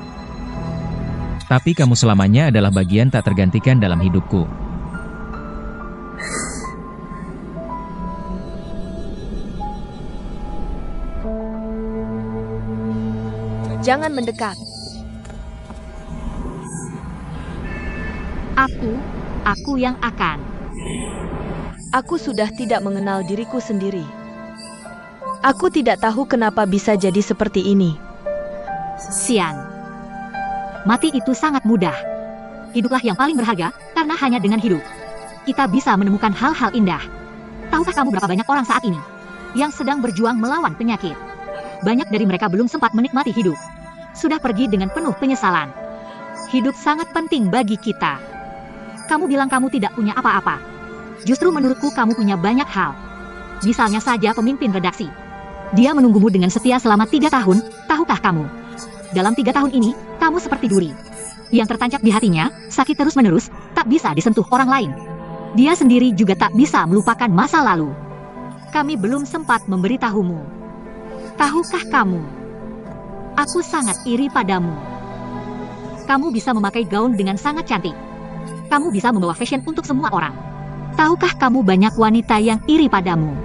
Tapi kamu selamanya adalah bagian tak tergantikan dalam hidupku. Jangan mendekat. Aku yang akan. Aku sudah tidak mengenal diriku sendiri. Aku tidak tahu kenapa bisa jadi seperti ini. Xian. Mati itu sangat mudah. Hiduplah yang paling berharga, karena hanya dengan hidup kita bisa menemukan hal-hal indah. Tahukah kamu berapa banyak orang saat ini yang sedang berjuang melawan penyakit? Banyak dari mereka belum sempat menikmati hidup. Sudah pergi dengan penuh penyesalan. Hidup sangat penting bagi kita. Kamu bilang kamu tidak punya apa-apa. Justru menurutku kamu punya banyak hal. Misalnya saja pemimpin redaksi. Dia menunggumu dengan setia selama 3 tahun, tahukah kamu? Dalam 3 tahun ini, kamu seperti duri yang tertancap di hatinya, sakit terus-menerus, tak bisa disentuh orang lain. Dia sendiri juga tak bisa melupakan masa lalu. Kami belum sempat memberitahumu. Tahukah kamu? Aku sangat iri padamu. Kamu bisa memakai gaun dengan sangat cantik. Kamu bisa membawa fashion untuk semua orang. Tahukah kamu banyak wanita yang iri padamu?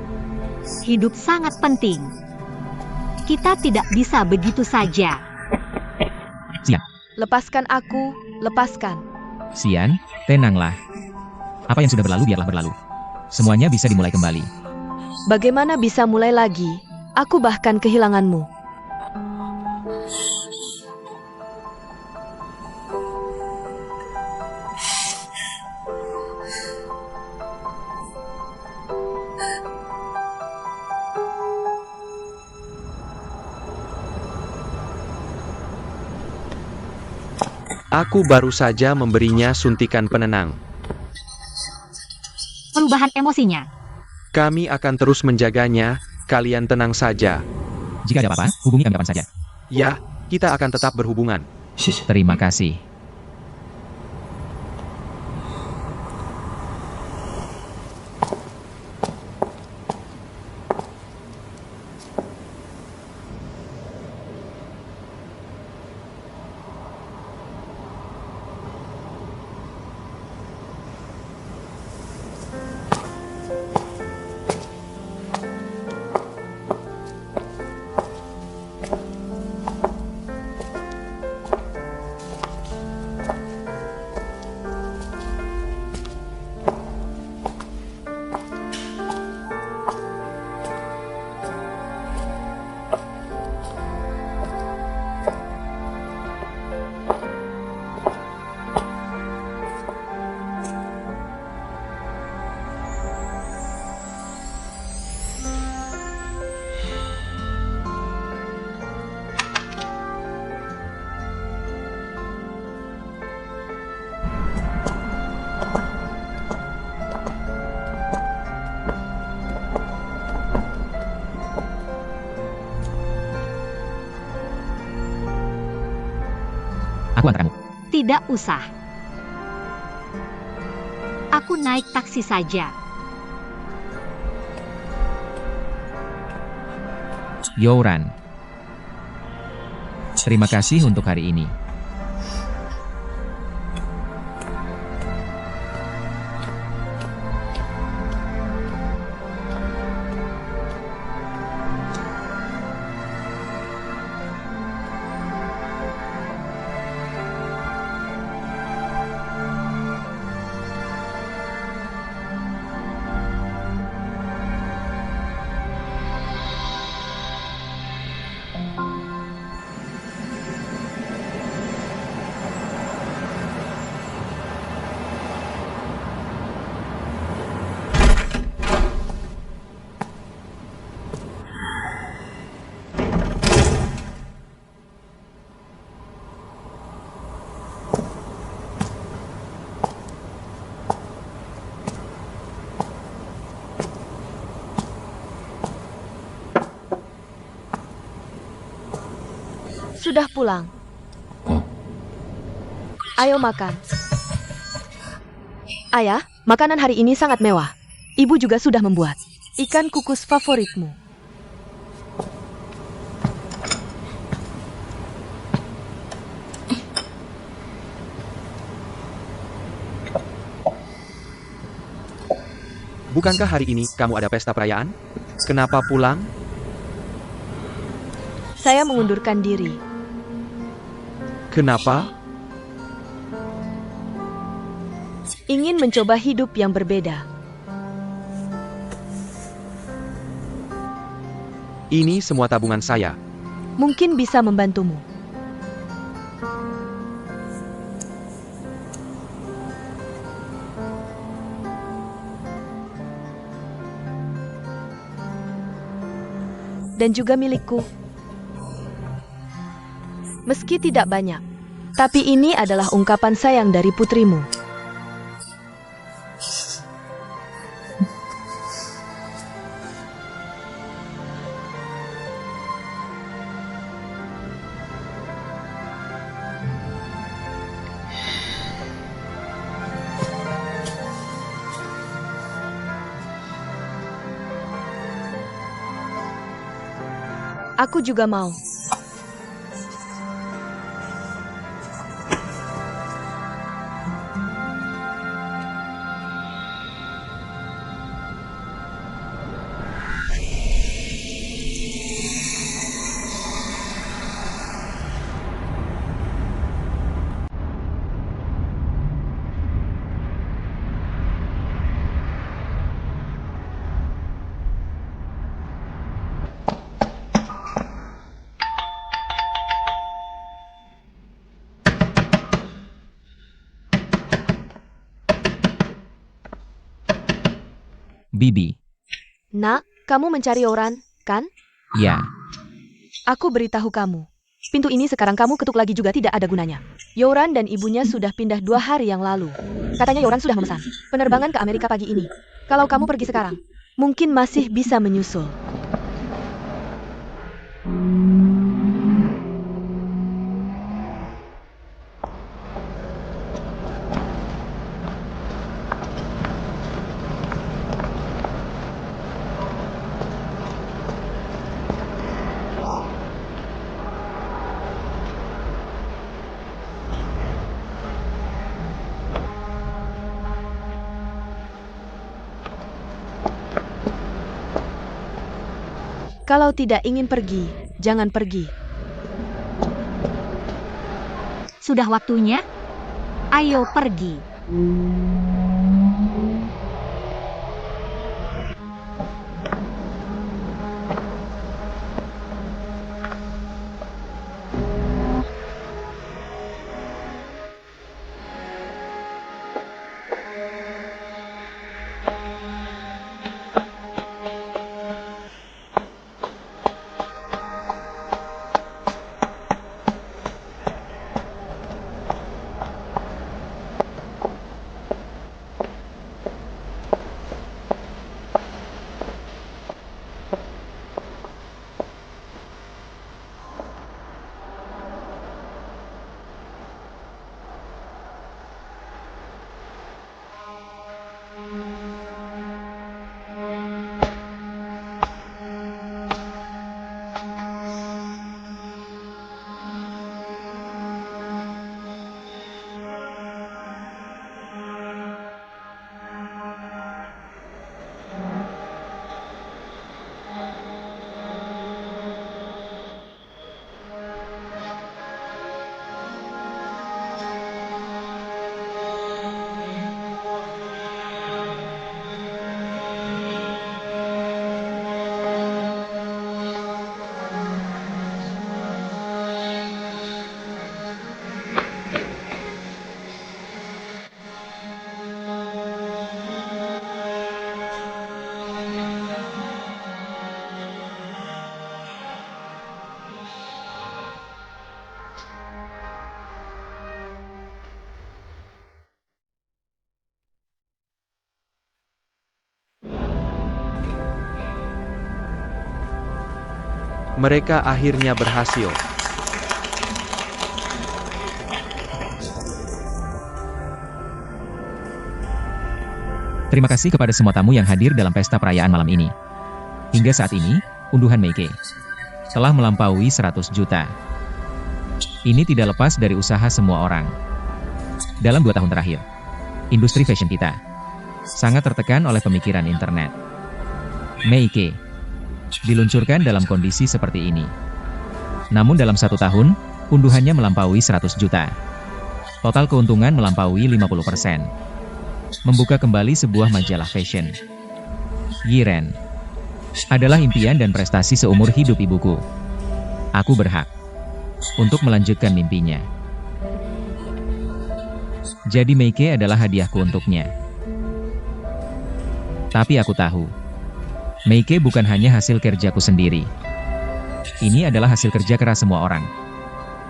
Hidup sangat penting. Kita tidak bisa begitu saja. Lepaskan aku, lepaskan. Xian, tenanglah. Apa yang sudah berlalu biarlah berlalu. Semuanya bisa dimulai kembali. Bagaimana bisa mulai lagi? Aku bahkan kehilanganmu. Aku baru saja memberinya suntikan penenang. Perubahan emosinya. Kami akan terus menjaganya, kalian tenang saja. Jika ada apa-apa, hubungi kami kapan saja. Ya, kita akan tetap berhubungan. Terima kasih. Aku antar kamu. Tidak usah. Aku naik taksi saja. Youran. Terima kasih untuk hari ini. Sudah pulang. Ayo makan. Ayah, makanan hari ini sangat mewah. Ibu juga sudah membuat ikan kukus favoritmu. Bukankah hari ini kamu ada pesta perayaan? Kenapa pulang? Saya mengundurkan diri. Kenapa? Ingin mencoba hidup yang berbeda. Ini semua tabungan saya. Mungkin bisa membantumu. Dan juga milikku. Meski tidak banyak, tapi ini adalah ungkapan sayang dari putrimu. Aku juga mau. Bibi. Nak, kamu mencari Yoran, kan? Ya. Aku beritahu kamu. Pintu ini sekarang kamu ketuk lagi juga tidak ada gunanya. Yoran dan ibunya sudah pindah 2 hari yang lalu. Katanya Yoran sudah memesan penerbangan ke Amerika pagi ini. Kalau kamu pergi sekarang, mungkin masih bisa menyusul. Kalau tidak ingin pergi, jangan pergi. Sudah waktunya. Ayo pergi. Mereka akhirnya berhasil. Terima kasih kepada semua tamu yang hadir dalam pesta perayaan malam ini. Hingga saat ini, unduhan Meike telah melampaui 100 juta. Ini tidak lepas dari usaha semua orang. Dalam 2 tahun terakhir, industri fashion kita sangat tertekan oleh pemikiran internet. Meike diluncurkan dalam kondisi seperti ini. Namun dalam 1 tahun, unduhannya melampaui 100 juta. Total keuntungan melampaui 50%. Membuka kembali sebuah majalah fashion. Yiren adalah impian dan prestasi seumur hidup ibuku. Aku berhak untuk melanjutkan mimpinya. Jadi Meike adalah hadiahku untuknya. Tapi aku tahu, Meike bukan hanya hasil kerjaku sendiri. Ini adalah hasil kerja keras semua orang.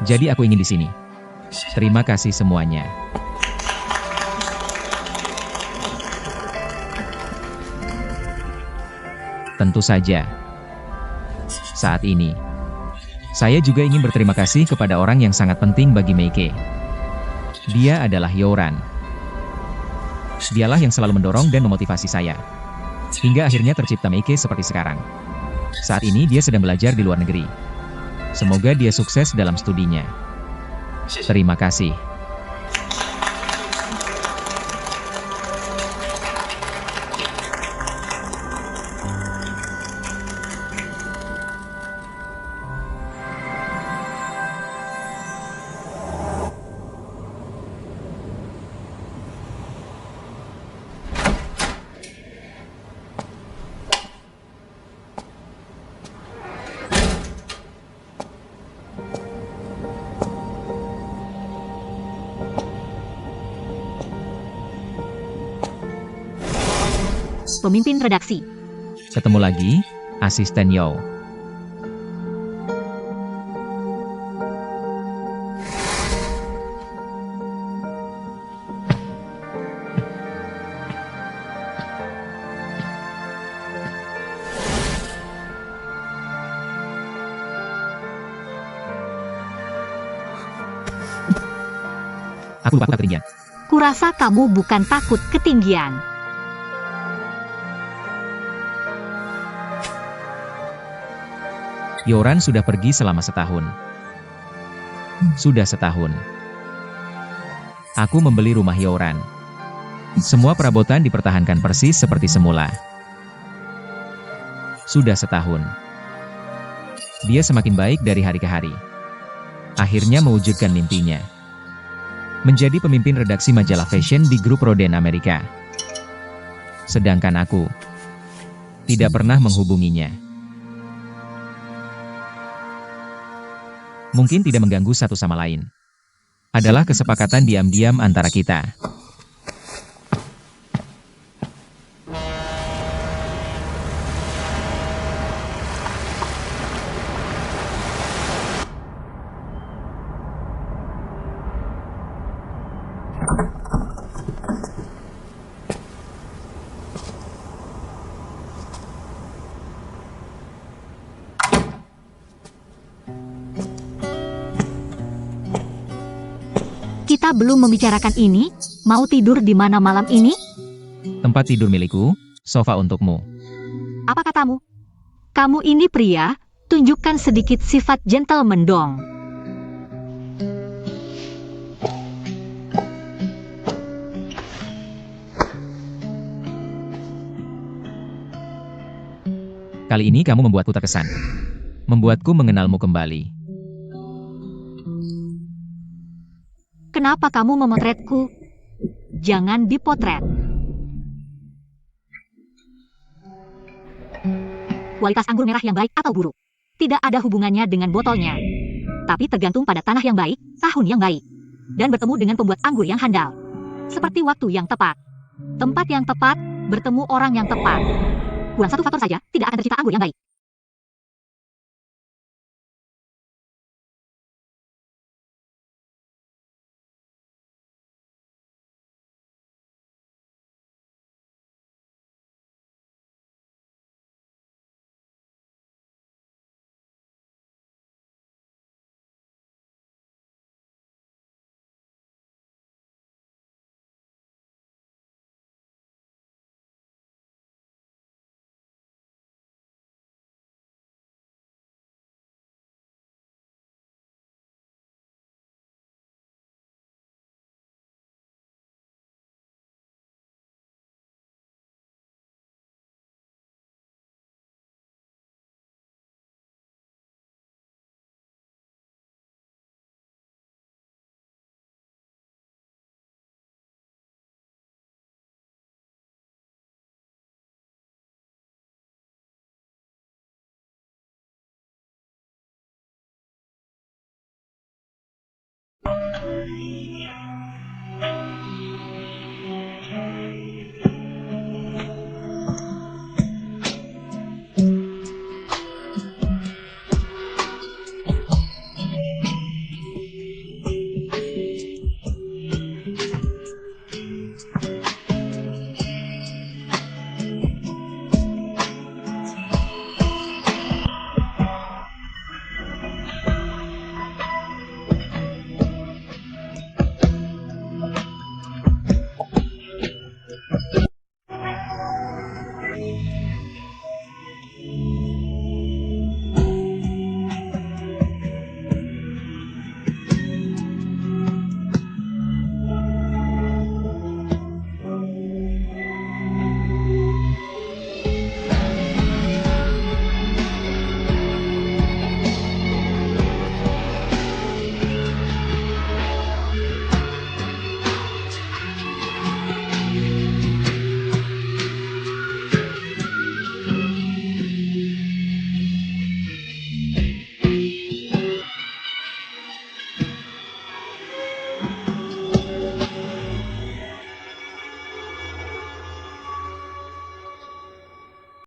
Jadi aku ingin di sini. Terima kasih semuanya. Tentu saja. Saat ini, saya juga ingin berterima kasih kepada orang yang sangat penting bagi Meike. Dia adalah Yoran. Dialah yang selalu mendorong dan memotivasi saya. Hingga akhirnya tercipta Meike seperti sekarang. Saat ini dia sedang belajar di luar negeri. Semoga dia sukses dalam studinya. Terima kasih. pemimpin redaksi. Ketemu lagi, Asisten Yo. Aku lupa ketinggian. Kurasa kamu bukan takut ketinggian. Yoran sudah pergi selama setahun. Sudah setahun. Aku membeli rumah Yoran. Semua perabotan dipertahankan persis seperti semula. Sudah setahun. Dia semakin baik dari hari ke hari. Akhirnya mewujudkan mimpinya. Menjadi pemimpin redaksi majalah fashion di grup Roden Amerika. Sedangkan aku tidak pernah menghubunginya. Mungkin tidak mengganggu satu sama lain. Adalah kesepakatan diam-diam antara kita. Kita belum membicarakan ini. Mau tidur di mana malam ini? Tempat tidur milikku, sofa untukmu. Apa katamu? Kamu ini pria, tunjukkan sedikit sifat gentleman dong. Kali ini kamu membuatku terkesan. Membuatku mengenalmu kembali. Kenapa kamu memotretku? Jangan dipotret. Kualitas anggur merah yang baik atau buruk tidak ada hubungannya dengan botolnya. Tapi tergantung pada tanah yang baik, tahun yang baik, dan bertemu dengan pembuat anggur yang handal. Seperti waktu yang tepat, tempat yang tepat, bertemu orang yang tepat. Kurang satu faktor saja, tidak akan tercipta anggur yang baik.